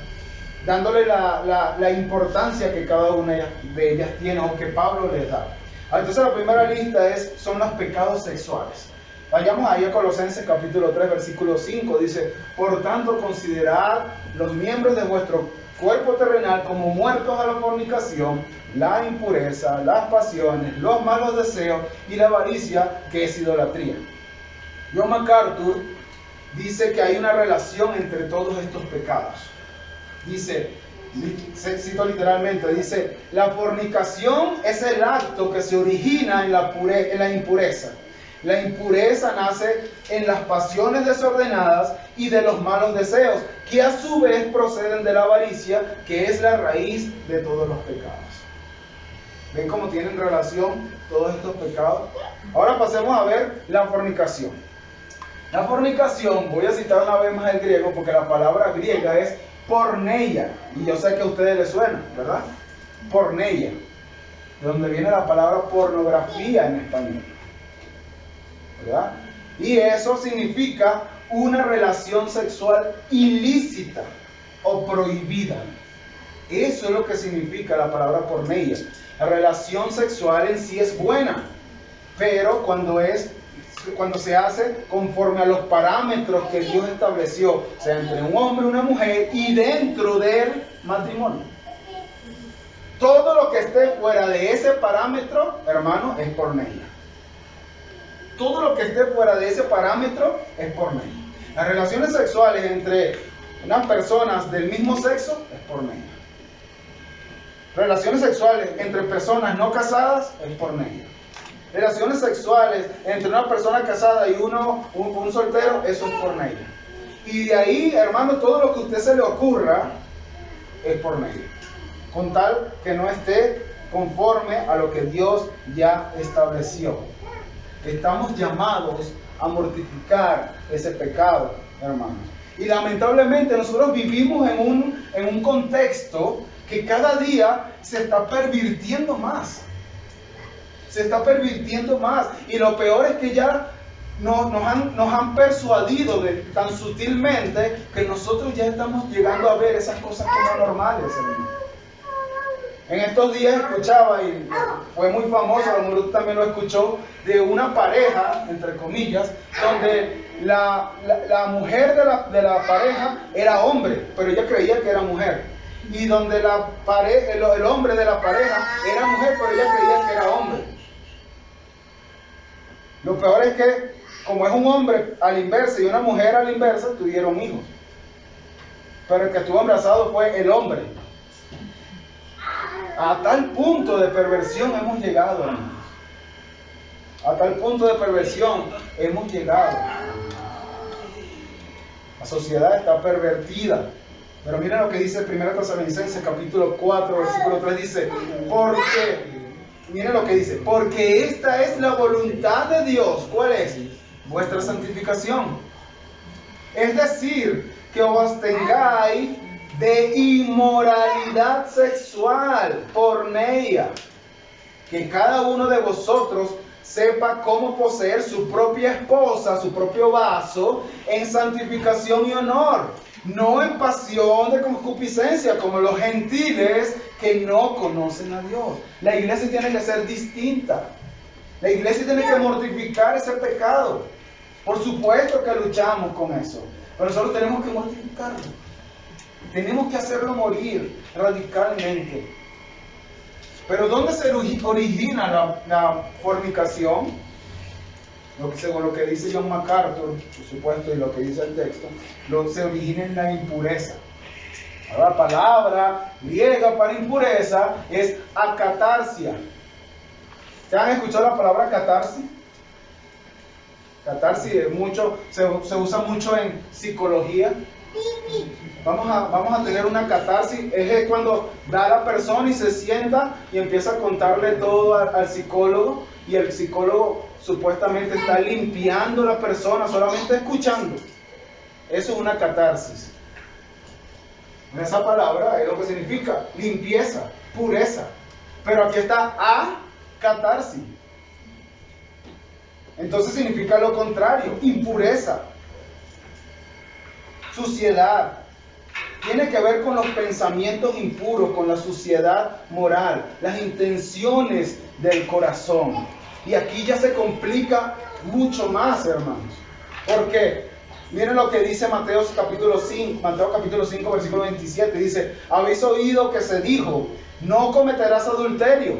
dándole la importancia que cada una de ellas tiene o que Pablo les da. Entonces la primera lista son los pecados sexuales. Vayamos ahí a Colosenses capítulo 3 versículo 5, dice, por tanto considerad los miembros de vuestro cuerpo terrenal como muertos a la fornicación, la impureza, las pasiones, los malos deseos y la avaricia, que es idolatría. John MacArthur dice que hay una relación entre todos estos pecados. Dice, cito literalmente, dice, la fornicación es el acto que se origina en la impureza. La impureza nace en las pasiones desordenadas y de los malos deseos, que a su vez proceden de la avaricia, que es la raíz de todos los pecados. ¿Ven cómo tienen relación todos estos pecados? Ahora pasemos a ver la fornicación. La fornicación, voy a citar una vez más el griego, porque la palabra griega es porneia, y yo sé que a ustedes les suena, ¿verdad? Porneia, de donde viene la palabra pornografía en español, ¿verdad? Y eso significa una relación sexual ilícita o prohibida. Eso es lo que significa la palabra porneia. La relación sexual en sí es buena, pero cuando se hace conforme a los parámetros que Dios estableció, o sea, entre un hombre y una mujer y dentro del matrimonio. Todo lo que esté fuera de ese parámetro, hermano, es porneia. Todo lo que esté fuera de ese parámetro es porneia. Las relaciones sexuales entre unas personas del mismo sexo es porneia. Relaciones sexuales entre personas no casadas es porneia. Relaciones sexuales entre una persona casada y un soltero, eso es porneia. Y de ahí, hermano, todo lo que a usted se le ocurra es porneia, con tal que no esté conforme a lo que Dios ya estableció. Estamos llamados a mortificar ese pecado, hermanos. Y lamentablemente nosotros vivimos en un contexto que cada día se está pervirtiendo más. Se está pervirtiendo más. Y lo peor es que ya nos han persuadido tan sutilmente que nosotros ya estamos llegando a ver esas cosas como normales, hermano. En estos días escuchaba, y fue muy famoso, a lo mejor usted también lo escuchó, de una pareja, entre comillas, donde la mujer de la pareja era hombre, pero ella creía que era mujer. Y donde el hombre de la pareja era mujer, pero ella creía que era hombre. Lo peor es que, como es un hombre a la inversa y una mujer a la inversa, tuvieron hijos. Pero el que estuvo embarazado fue el hombre. A tal punto de perversión hemos llegado, hermanos. A tal punto de perversión hemos llegado. La sociedad está pervertida. Pero miren lo que dice 1 Tesalonicenses capítulo 4, versículo 3, dice, miren lo que dice, porque esta es la voluntad de Dios. ¿Cuál es? Vuestra santificación. Es decir, que os abstengáis de inmoralidad sexual, porneia, que cada uno de vosotros sepa cómo poseer su propia esposa, su propio vaso, en santificación y honor, no en pasión de concupiscencia, como los gentiles que no conocen a Dios. La iglesia tiene que ser distinta. La iglesia tiene que mortificar ese pecado. Por supuesto que luchamos con eso, pero nosotros tenemos que mortificarlo. Tenemos que hacerlo morir radicalmente. Pero ¿dónde se origina la fornicación? Según lo que dice John MacArthur, por supuesto, y lo que dice el texto, se origina en la impureza. La palabra griega para impureza es acatarsia. ¿Se han escuchado la palabra catarsis? Catarsis se usa mucho en psicología. Vamos a tener una catarsis. Es cuando da la persona y se sienta y empieza a contarle todo al psicólogo, y el psicólogo supuestamente está limpiando a la persona solamente escuchando. Eso es una catarsis. Esa palabra es lo que significa limpieza, pureza. Pero aquí está catarsis. Entonces significa lo contrario, impureza, suciedad. Tiene que ver con los pensamientos impuros, con la suciedad moral, las intenciones del corazón. Y aquí ya se complica mucho más, hermanos. Porque miren lo que dice Mateo capítulo 5, versículo 27. Dice, habéis oído que se dijo, no cometerás adulterio.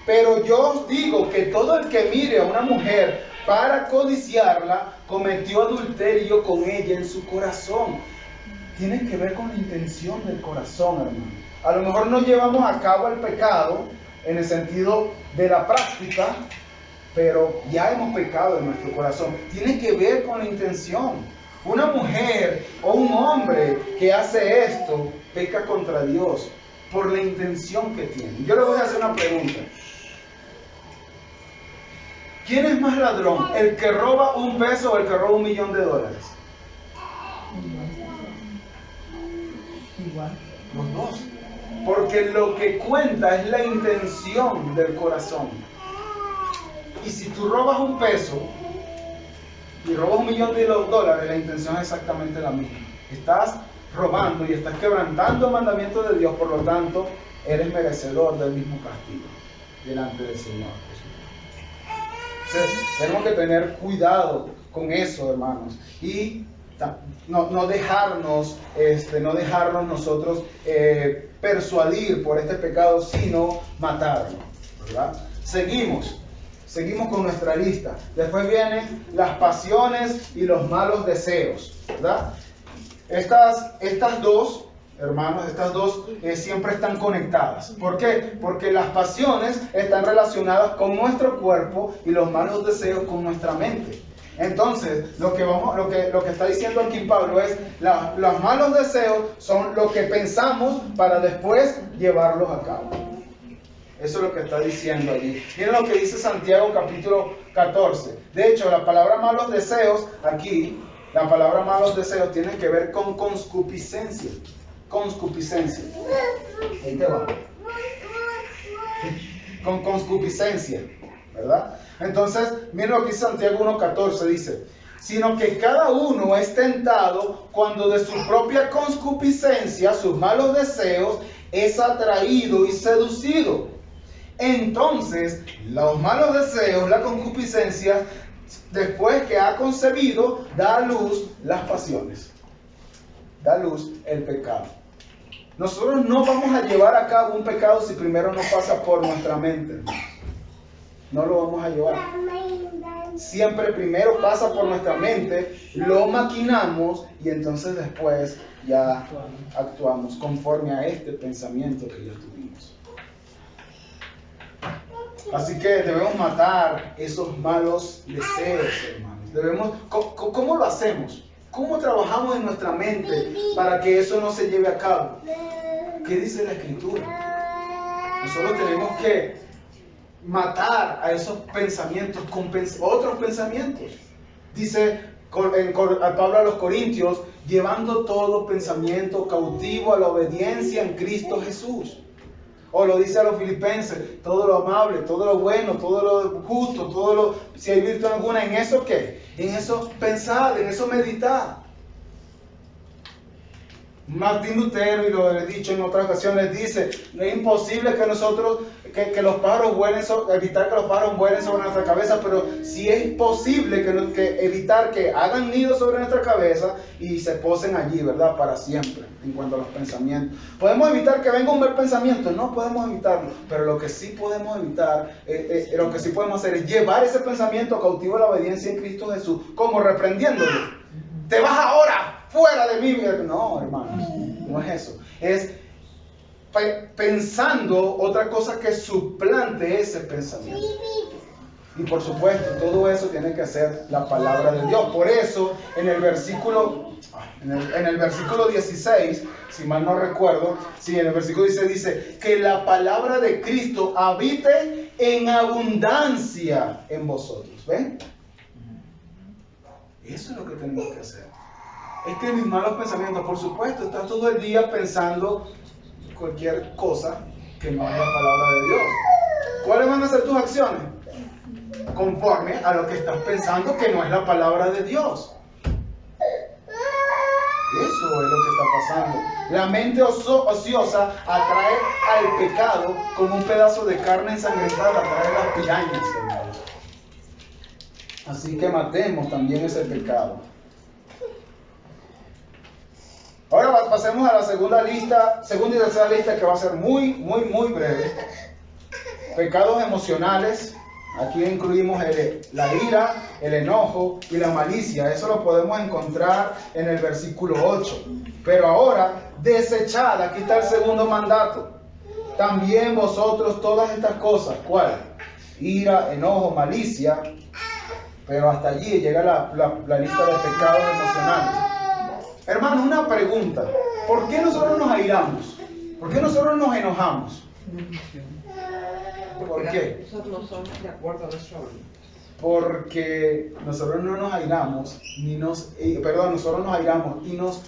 Pero yo os digo que todo el que mire a una mujer para codiciarla, cometió adulterio con ella en su corazón. Tiene que ver con la intención del corazón, hermano. A lo mejor no llevamos a cabo el pecado en el sentido de la práctica, pero ya hemos pecado en nuestro corazón. Tiene que ver con la intención. Una mujer o un hombre que hace esto, peca contra Dios por la intención que tiene. Yo le voy a hacer una pregunta. ¿Quién es más ladrón? ¿El que roba $1 o el que roba $1 millón? Igual. Los dos. Porque lo que cuenta es la intención del corazón. Y si tú robas $1 y robas $1.000.000, la intención es exactamente la misma. Estás robando y estás quebrantando el mandamiento de Dios, por lo tanto, eres merecedor del mismo castigo delante del Señor. Entonces, tenemos que tener cuidado con eso, hermanos, y no dejarnos nosotros persuadir por este pecado, sino matarlo, ¿verdad? Seguimos con nuestra lista. Después vienen las pasiones y los malos deseos, ¿verdad? Estas dos, hermanos, siempre están conectadas. ¿Por qué? Porque las pasiones están relacionadas con nuestro cuerpo y los malos deseos con nuestra mente. Entonces, lo que está diciendo aquí Pablo es, los malos deseos son lo que pensamos para después llevarlos a cabo. Eso es lo que está diciendo allí. Miren lo que dice Santiago capítulo 14. De hecho, la palabra malos deseos aquí, la palabra malos deseos tiene que ver con concupiscencia. Concupiscencia. Ahí te va. Con concupiscencia, ¿verdad? Entonces, miren lo que dice Santiago 1:14, dice, sino que cada uno es tentado cuando de su propia concupiscencia, sus malos deseos, es atraído y seducido. Entonces, los malos deseos, la concupiscencia, después que ha concebido, da a luz las pasiones, da a luz el pecado. Nosotros no vamos a llevar a cabo un pecado si primero no pasa por nuestra mente. No lo vamos a llevar. Siempre primero pasa por nuestra mente, lo maquinamos y entonces después ya actuamos conforme a este pensamiento que ya tuvimos. Así que debemos matar esos malos deseos, hermanos. ¿Cómo lo hacemos? ¿Cómo trabajamos en nuestra mente para que eso no se lleve a cabo? ¿Qué dice la Escritura? Nosotros tenemos que matar a esos pensamientos con otros pensamientos. Dice Pablo a los Corintios, llevando todo pensamiento cautivo a la obediencia en Cristo Jesús. O lo dice a los Filipenses, todo lo amable, todo lo bueno, todo lo justo, si hay virtud alguna, ¿en eso qué? En eso pensar, en eso meditar. Martín Lutero, y lo he dicho en otras ocasiones, dice, es imposible que nosotros, que los pájaros vuelen, evitar que los pájaros vuelen sobre nuestra cabeza, pero sí es posible que evitar que hagan nido sobre nuestra cabeza y se posen allí, ¿verdad? Para siempre, en cuanto a los pensamientos. ¿Podemos evitar que venga un mal pensamiento? No podemos evitarlo, pero lo que sí podemos evitar, lo que sí podemos hacer es llevar ese pensamiento cautivo a la obediencia en Cristo Jesús, como reprendiéndolo. ¡Te vas ahora! ¡Fuera de mí! No, hermanos, no es eso. Es pensando otra cosa que suplante ese pensamiento. Y por supuesto, todo eso tiene que ser la palabra de Dios. Por eso, en el versículo 16, si mal no recuerdo, sí, en el versículo 16 dice, que la palabra de Cristo habite en abundancia en vosotros. ¿Ven? Eso es lo que tenemos que hacer. Es que mis malos pensamientos, por supuesto, estás todo el día pensando cualquier cosa que no es la palabra de Dios. ¿Cuáles van a ser tus acciones? Conforme a lo que estás pensando que no es la palabra de Dios. Eso es lo que está pasando. La mente ociosa atrae al pecado como un pedazo de carne ensangrentada, atrae las pirañas, hermanos. Así que matemos también ese pecado. Ahora pasemos a la segunda y tercera lista, que va a ser muy breve. Pecados emocionales. Aquí incluimos la ira, el enojo y la malicia. Eso lo podemos encontrar en el versículo 8. Pero ahora, desechad, aquí está el segundo mandato. También vosotros todas estas cosas. ¿Cuál? Ira, enojo, malicia. Pero hasta allí llega la lista de pecados emocionales. Hermano, una pregunta. ¿Por qué nosotros nos airamos? ¿Por qué nosotros nos enojamos? ¿Por qué? Nosotros no somos de acuerdo a nuestra voluntad. Porque nosotros no nos airamos, nosotros nos airamos y nos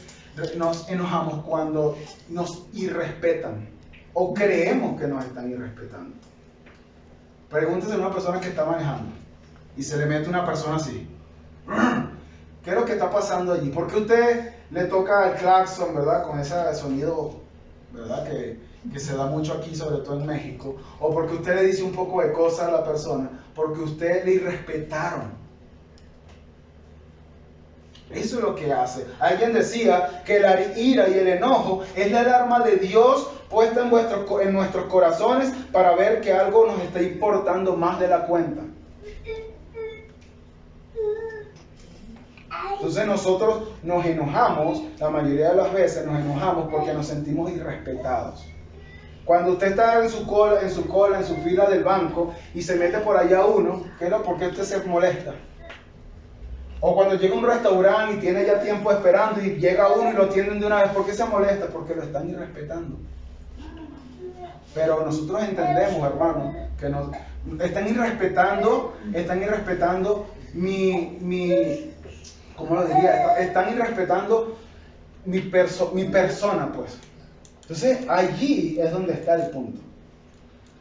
enojamos cuando nos irrespetan o creemos que nos están irrespetando. Pregúntese a una persona que está manejando y se le mete una persona así. ¿Qué es lo que está pasando allí? ¿Por qué usted le toca el claxon, verdad? Con ese sonido, ¿verdad? Que se da mucho aquí, sobre todo en México. O porque usted le dice un poco de cosas a la persona. Porque usted le irrespetaron. Eso es lo que hace. Alguien decía que la ira y el enojo es la alarma de Dios puesta en nuestros corazones para ver que algo nos está importando más de la cuenta. Entonces nosotros nos enojamos, la mayoría de las veces nos enojamos porque nos sentimos irrespetados. Cuando usted está en su cola, en su fila del banco y se mete por allá uno, ¿por qué usted se molesta? O cuando llega a un restaurante y tiene ya tiempo esperando y llega uno y lo atienden de una vez, ¿por qué se molesta? Porque lo están irrespetando. Pero nosotros entendemos, hermanos, que nos están irrespetando ¿cómo lo diría? Están irrespetando mi persona, pues. Entonces, allí es donde está el punto.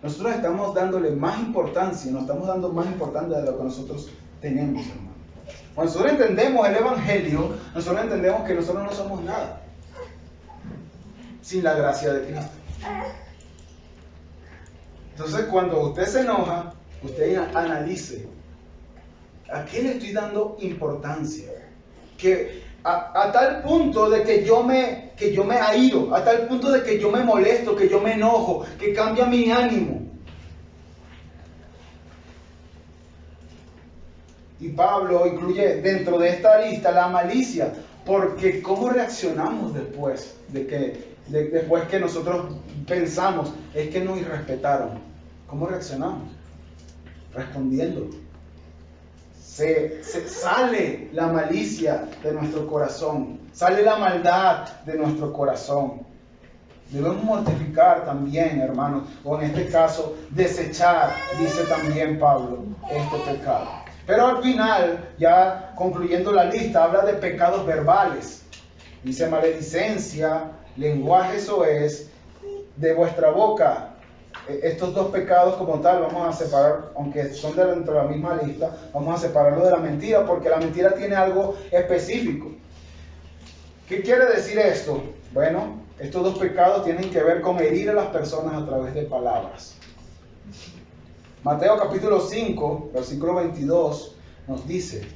Nosotros estamos dándole más importancia, nos estamos dando más importancia de lo que nosotros tenemos, hermano. Cuando nosotros entendemos el Evangelio, nosotros entendemos que nosotros no somos nada sin la gracia de Cristo. Entonces, cuando usted se enoja, usted analice, ¿a qué le estoy dando importancia? Que a tal punto de que yo me airo, a tal punto de que yo me molesto, que yo me enojo, que cambia mi ánimo. Y Pablo incluye dentro de esta lista la malicia, porque ¿cómo reaccionamos después después que nosotros pensamos es que nos irrespetaron? ¿Cómo reaccionamos? Respondiendo. Se sale la malicia de nuestro corazón, sale la maldad de nuestro corazón. Debemos mortificar también, hermanos, o en este caso, desechar, dice también Pablo, este pecado. Pero al final, ya concluyendo la lista, habla de pecados verbales. Dice maledicencia, lenguaje soez, de vuestra boca. Estos dos pecados como tal vamos a separar, aunque son dentro de la misma lista, vamos a separarlo de la mentira, porque la mentira tiene algo específico. ¿Qué quiere decir esto? Bueno, estos dos pecados tienen que ver con herir a las personas a través de palabras. Mateo capítulo 5, versículo 22 nos dice: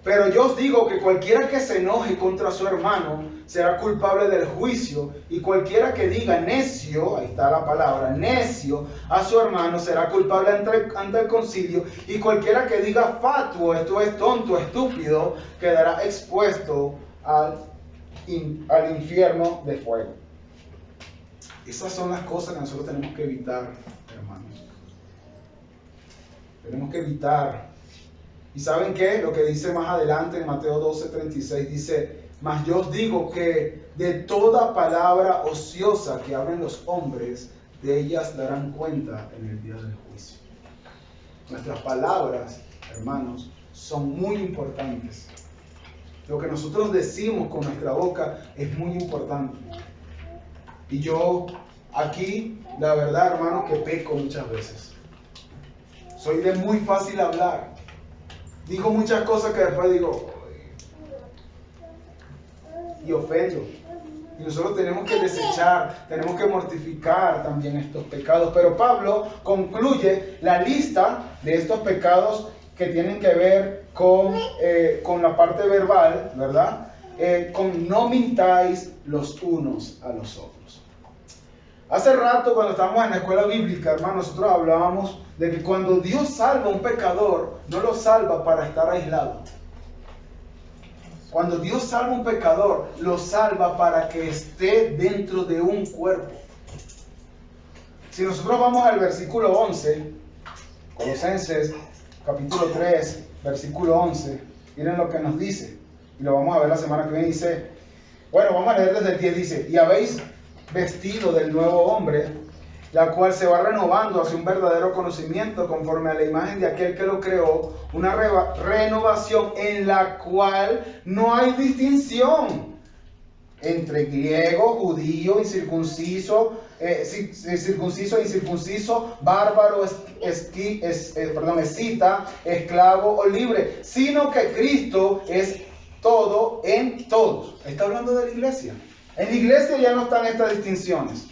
pero yo os digo que cualquiera que se enoje contra su hermano será culpable del juicio, y cualquiera que diga necio, ahí está la palabra, necio, a su hermano será culpable ante el concilio, y cualquiera que diga fatuo, esto es tonto, estúpido, quedará expuesto al infierno de fuego. Esas son las cosas que nosotros tenemos que evitar, hermanos. Tenemos que evitar. ¿Y saben qué? Lo que dice más adelante en Mateo 12:36 dice: mas yo os digo que de toda palabra ociosa que hablen los hombres, de ellas darán cuenta en el día del juicio. Nuestras palabras, hermanos, son muy importantes. Lo que nosotros decimos con nuestra boca es muy importante. Y yo aquí, la verdad, hermanos, que peco muchas veces. Soy de muy fácil hablar. Digo muchas cosas que después digo y ofendo. Y nosotros tenemos que desechar, tenemos que mortificar también estos pecados. Pero Pablo concluye la lista de estos pecados que tienen que ver con la parte verbal, ¿verdad? Con no mintáis los unos a los otros. Hace rato, cuando estábamos en la escuela bíblica, hermano, nosotros hablábamos de que cuando Dios salva a un pecador, no lo salva para estar aislado. Cuando Dios salva a un pecador, lo salva para que esté dentro de un cuerpo. Si nosotros vamos al versículo 11, Colosenses capítulo 3, versículo 11, miren lo que nos dice. Y lo vamos a ver la semana que viene. Dice, bueno, vamos a leer desde el 10, dice: y habéis vestido del nuevo hombre, la cual se va renovando hacia un verdadero conocimiento conforme a la imagen de aquel que lo creó, una renovación en la cual no hay distinción. entre griego, judío, incircunciso, circunciso e incircunciso, bárbaro, escita, esclavo o libre, sino que Cristo es todo en todos. Está hablando de la iglesia. En la iglesia ya no están estas distinciones.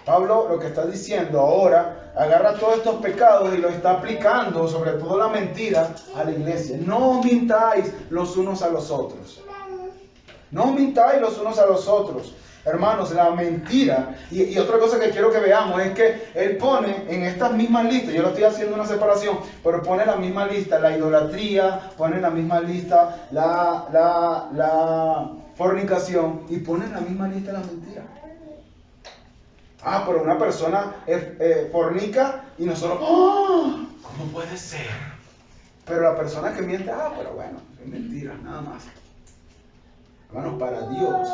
Pablo lo que está diciendo ahora, agarra todos estos pecados y los está aplicando, sobre todo la mentira, a la iglesia. No mintáis los unos a los otros. No mintáis los unos a los otros. Hermanos, la mentira, y otra cosa que quiero que veamos es que él pone en estas mismas listas, yo lo estoy haciendo una separación, pero pone en la misma lista la idolatría, pone en la misma lista la fornicación y pone en la misma lista la mentira. Pero una persona fornica y nosotros, ¿cómo puede ser? Pero la persona que miente, pero bueno, es mentira, nada más. Hermanos, para Dios,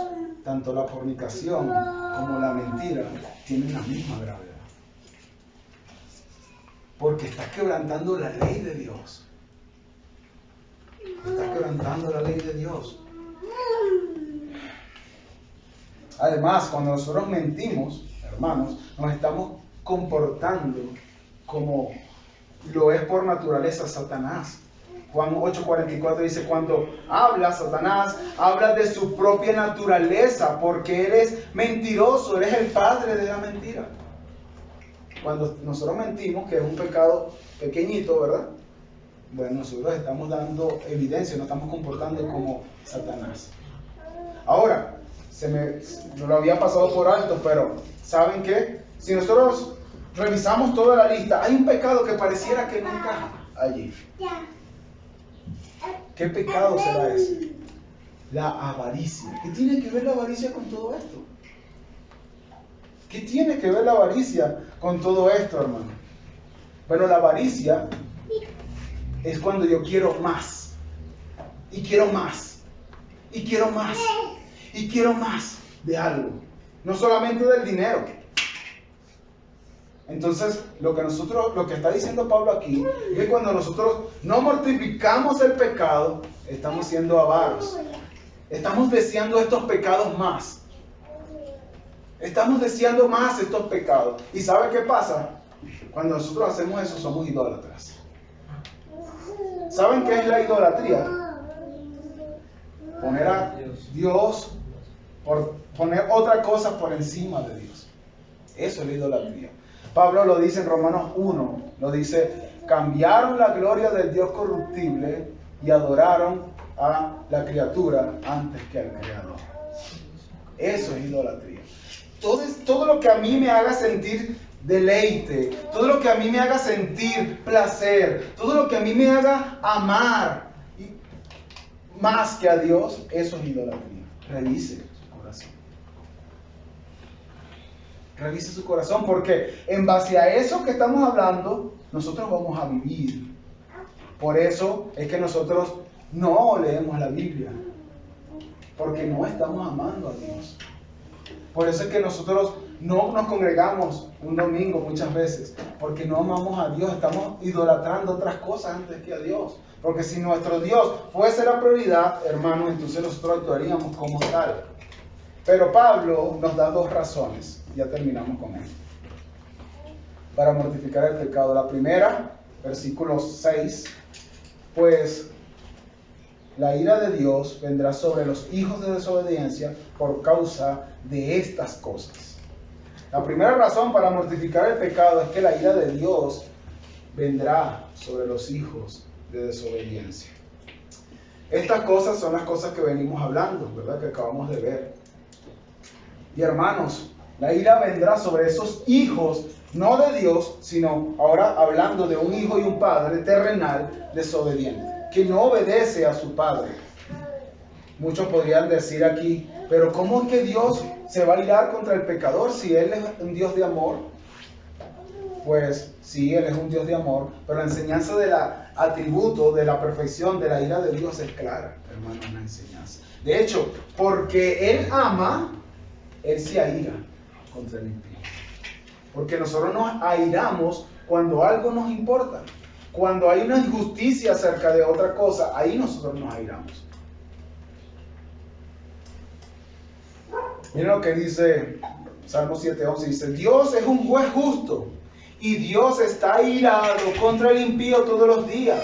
tanto la fornicación como la mentira tienen la misma gravedad. Porque estás quebrantando la ley de Dios. Estás quebrantando la ley de Dios. Además, cuando nosotros mentimos, hermanos, nos estamos comportando como lo es por naturaleza Satanás. Juan 8:44 dice, cuando habla Satanás, habla de su propia naturaleza, porque eres mentiroso, eres el padre de la mentira. Cuando nosotros mentimos, que es un pecado pequeñito, ¿verdad? Bueno, nosotros estamos dando evidencia, nos estamos comportando como Satanás. Ahora, no lo había pasado por alto, pero ¿saben qué? Si nosotros revisamos toda la lista, hay un pecado que pareciera que no encaja allí. ¿Qué pecado será ese? La avaricia. ¿Qué tiene que ver la avaricia con todo esto? ¿Qué tiene que ver la avaricia con todo esto, hermano? Bueno, la avaricia es cuando yo quiero más. Y quiero más. Y quiero más. Y quiero más de algo. No solamente del dinero. Entonces, lo que está diciendo Pablo aquí, es que cuando nosotros no mortificamos el pecado, estamos siendo avaros. Estamos deseando estos pecados más. Estamos deseando más estos pecados. ¿Y sabe qué pasa? Cuando nosotros hacemos eso, somos idólatras. ¿Saben qué es la idolatría? Poner a Dios, poner otra cosa por encima de Dios. Eso es la idolatría. Pablo lo dice en Romanos 1, lo dice, cambiaron la gloria del Dios corruptible y adoraron a la criatura antes que al Creador. Eso es idolatría. Todo lo que a mí me haga sentir deleite, todo lo que a mí me haga sentir placer, todo lo que a mí me haga amar más que a Dios, eso es idolatría. Revise su corazón. Revise su corazón, porque en base a eso que estamos hablando, nosotros vamos a vivir. Por eso es que nosotros no leemos la Biblia, porque no estamos amando a Dios. Por eso es que nosotros no nos congregamos un domingo muchas veces, porque no amamos a Dios, estamos idolatrando otras cosas antes que a Dios. Porque si nuestro Dios fuese la prioridad, hermano, entonces nosotros actuaríamos como tal. Pero Pablo nos da dos razones, ya terminamos con esto, para mortificar el pecado. La primera, versículo 6, pues la ira de Dios vendrá sobre los hijos de desobediencia por causa de estas cosas. La primera razón para mortificar el pecado es que la ira de Dios vendrá sobre los hijos de desobediencia. Estas cosas son las cosas que venimos hablando, ¿verdad? Que acabamos de ver. Y hermanos, la ira vendrá sobre esos hijos, no de Dios, sino ahora hablando de un hijo y un padre terrenal desobediente, que no obedece a su padre. Muchos podrían decir aquí, pero ¿cómo es que Dios se va a irar contra el pecador si Él es un Dios de amor? Pues sí, Él es un Dios de amor, pero la enseñanza del atributo, de la perfección de la ira de Dios es clara, hermano, en la enseñanza. De hecho, porque Él ama, Él se aira contra el impío. Porque nosotros nos airamos cuando algo nos importa. Cuando hay una injusticia acerca de otra cosa, ahí nosotros nos airamos. Miren lo que dice Salmo 7:11, dice, Dios es un juez justo y Dios está irado contra el impío todos los días.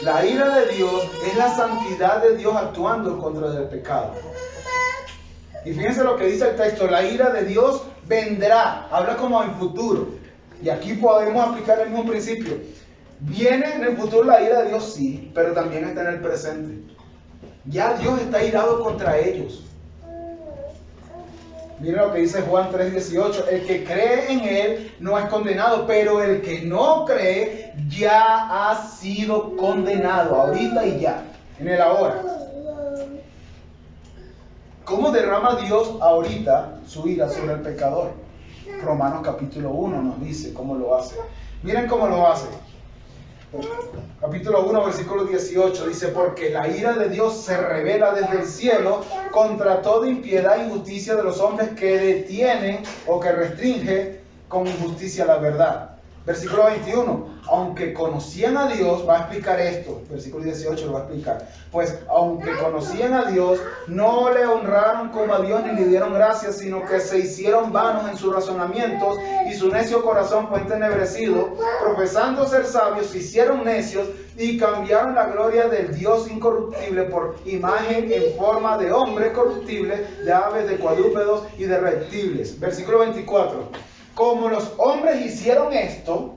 La ira de Dios es la santidad de Dios actuando contra el pecado. Y fíjense lo que dice el texto, la ira de Dios vendrá, habla como en futuro. Y aquí podemos aplicar el mismo principio. Viene en el futuro la ira de Dios, sí, pero también está en el presente. Ya Dios está irado contra ellos. Miren lo que dice Juan 3:18, el que cree en Él no es condenado, pero el que no cree ya ha sido condenado, ahorita y ya, en el ahora. ¿Cómo derrama Dios ahorita su ira sobre el pecador? Romanos capítulo 1 nos dice cómo lo hace. Miren cómo lo hace. Capítulo 1, versículo 18 dice, porque la ira de Dios se revela desde el cielo contra toda impiedad e injusticia de los hombres que detienen o que restringen con injusticia la verdad. Versículo 21, aunque conocían a Dios, va a explicar esto, versículo 18 lo va a explicar, pues aunque conocían a Dios, no le honraron como a Dios ni le dieron gracias, sino que se hicieron vanos en sus razonamientos y su necio corazón fue entenebrecido, profesando ser sabios, se hicieron necios y cambiaron la gloria del Dios incorruptible por imagen en forma de hombre corruptible, de aves, de cuadrúpedos y de reptiles. Versículo 24. Como los hombres hicieron esto,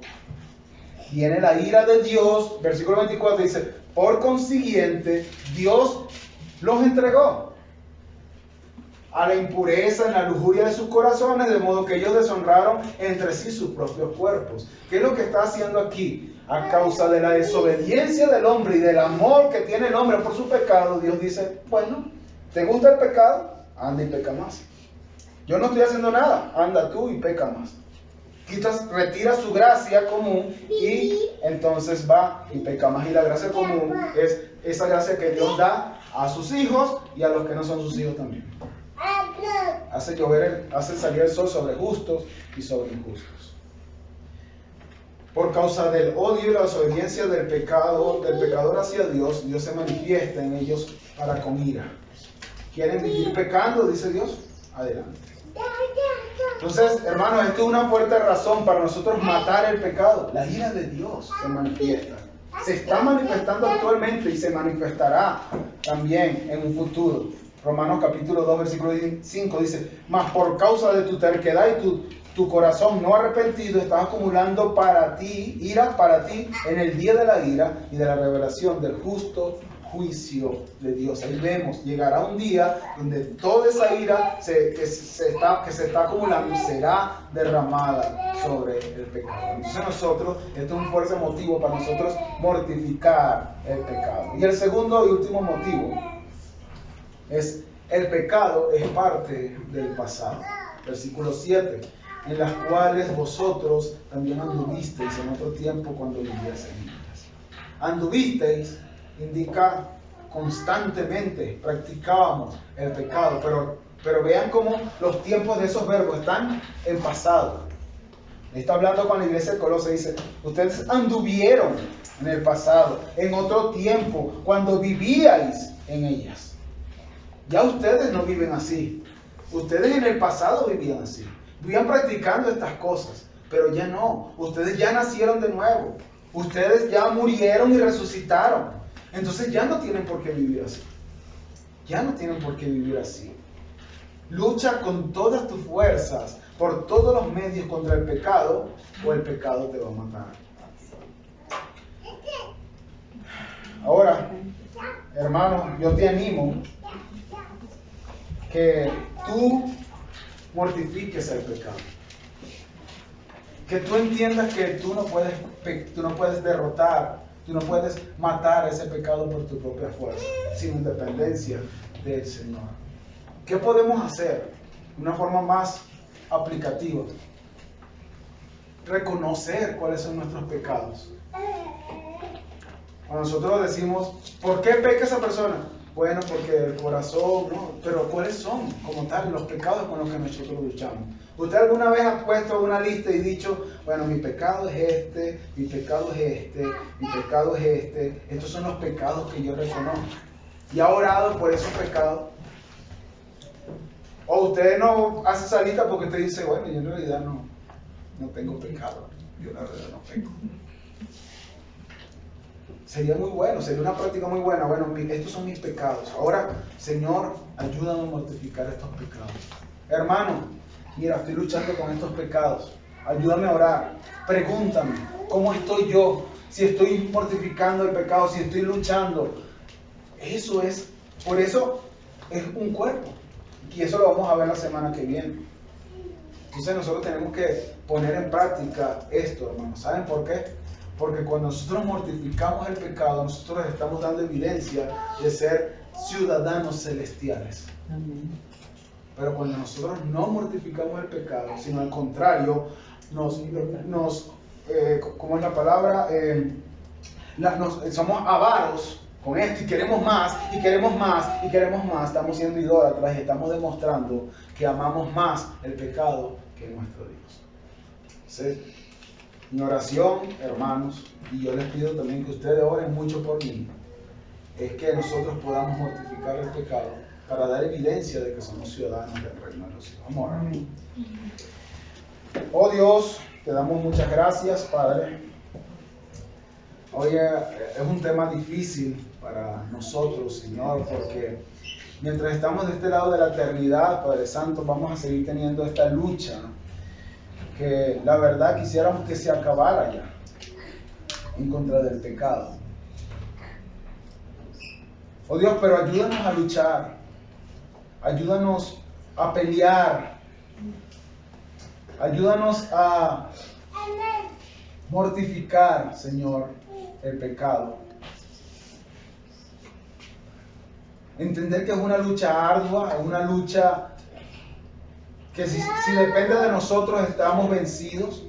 viene la ira de Dios. Versículo 24 dice, por consiguiente, Dios los entregó a la impureza en la lujuria de sus corazones, de modo que ellos deshonraron entre sí sus propios cuerpos. ¿Qué es lo que está haciendo aquí? A causa de la desobediencia del hombre y del amor que tiene el hombre por su pecado, Dios dice, bueno, ¿te gusta el pecado? Anda y peca más. Yo no estoy haciendo nada, anda tú y peca más. Retira su gracia común y entonces va y peca más. Y la gracia común es esa gracia que Dios da a sus hijos y a los que no son sus hijos también. Hace salir el sol sobre justos y sobre injustos. Por causa del odio y la desobediencia del pecador hacia Dios, Dios se manifiesta en ellos para con ira. ¿Quieren vivir pecando? Dice Dios. Adelante. Entonces, hermanos, esto es una fuerte razón para nosotros matar el pecado. La ira de Dios se manifiesta. Se está manifestando actualmente y se manifestará también en un futuro. Romanos capítulo 2, versículo 5 dice, mas por causa de tu terquedad y tu corazón no arrepentido, estás acumulando para ti, ira para ti, en el día de la ira y de la revelación del justo juicio de Dios. Ahí vemos, llegará un día donde toda esa ira que se está acumulando será derramada sobre el pecado. Entonces nosotros, esto es un fuerte motivo para nosotros mortificar el pecado. Y el segundo y último motivo es, el pecado es parte del pasado. Versículo 7, en las cuales vosotros también anduvisteis en otro tiempo cuando vivíais en ellas. Anduvisteis indica constantemente, practicábamos el pecado, pero vean cómo los tiempos de esos verbos están en pasado. Está hablando con la iglesia de Colosas, dice, ustedes anduvieron en el pasado, en otro tiempo, cuando vivíais en ellas. Ya ustedes no viven así. Ustedes en el pasado vivían así. Vivían practicando estas cosas, pero ya no. Ustedes ya nacieron de nuevo. Ustedes ya murieron y resucitaron. Entonces ya no tienen por qué vivir así. Ya no tienen por qué vivir así. Lucha con todas tus fuerzas, por todos los medios contra el pecado, o el pecado te va a matar. Ahora, hermano, yo te animo que tú mortifiques el pecado. Que tú entiendas que tú no puedes derrotar, tú no puedes matar ese pecado por tu propia fuerza, sin independencia del Señor. ¿Qué podemos hacer? Una forma más aplicativa. Reconocer cuáles son nuestros pecados. Cuando nosotros decimos, ¿por qué peca esa persona? Bueno, porque el corazón, ¿no? Pero ¿cuáles son, como tal, los pecados con los que nosotros luchamos? ¿Usted alguna vez ha puesto una lista y dicho, bueno, mi pecado es este, mi pecado es este, mi pecado es este, estos son los pecados que yo reconozco? ¿Y ha orado por esos pecados? O usted no hace esa lista porque usted dice, bueno, yo en realidad no tengo pecado. Yo la verdad no peco. Sería muy bueno, sería una práctica muy buena. Bueno, estos son mis pecados. Ahora, Señor, ayúdame a mortificar estos pecados. Hermano, mira, estoy luchando con estos pecados. Ayúdame a orar. Pregúntame, ¿cómo estoy yo? Si estoy mortificando el pecado, si estoy luchando. Eso es, por eso es un cuerpo. Y eso lo vamos a ver la semana que viene. Entonces nosotros tenemos que poner en práctica esto, hermanos. ¿Saben por qué? Porque cuando nosotros mortificamos el pecado, nosotros estamos dando evidencia de ser ciudadanos celestiales. Amén. Pero cuando nosotros no mortificamos el pecado, sino al contrario, ¿cómo es la palabra? Somos avaros con esto y queremos más, y queremos más, y queremos más. Estamos siendo idólatras y estamos demostrando que amamos más el pecado que nuestro Dios. ¿Sí? Mi oración, hermanos, y yo les pido también que ustedes oren mucho por mí, es que nosotros podamos mortificar el pecado para dar evidencia de que somos ciudadanos del reino de los cielos. Vamos a orar. Oh Dios, te damos muchas gracias, Padre. Hoy es un tema difícil para nosotros, Señor, porque mientras estamos de este lado de la eternidad, Padre Santo, vamos a seguir teniendo esta lucha que la verdad quisiéramos que se acabara ya en contra del pecado. Oh Dios, pero ayúdanos a luchar, ayúdanos a pelear, ayúdanos a mortificar, Señor, el pecado. Entender que es una lucha ardua, es una lucha que si depende de nosotros estamos vencidos,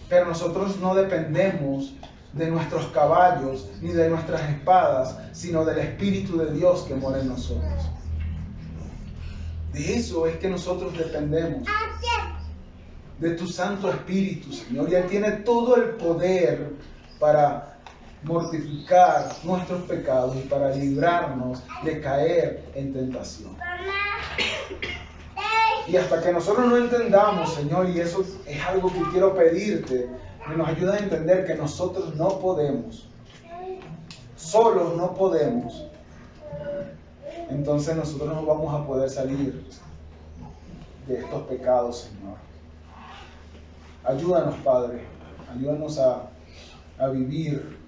pero nosotros no dependemos de nuestros caballos ni de nuestras espadas, sino del Espíritu de Dios que mora en nosotros. De eso es que nosotros dependemos, de tu Santo Espíritu, Señor, y Él tiene todo el poder para mortificar nuestros pecados y para librarnos de caer en tentación. Y hasta que nosotros no entendamos, Señor, y eso es algo que quiero pedirte, que nos ayude a entender que nosotros no podemos, solos no podemos, entonces nosotros no vamos a poder salir de estos pecados, Señor. Ayúdanos, Padre, ayúdanos a vivir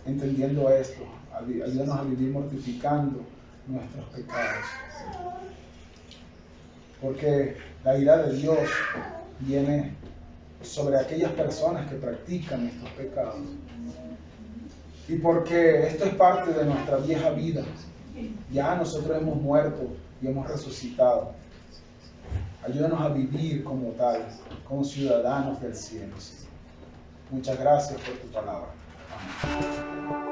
entendiendo esto, ayúdanos a vivir mortificando nuestros pecados. Porque la ira de Dios viene sobre aquellas personas que practican estos pecados. Y porque esto es parte de nuestra vieja vida. Ya nosotros hemos muerto y hemos resucitado. Ayúdanos a vivir como tal, como ciudadanos del cielo. Muchas gracias por tu palabra. Amén.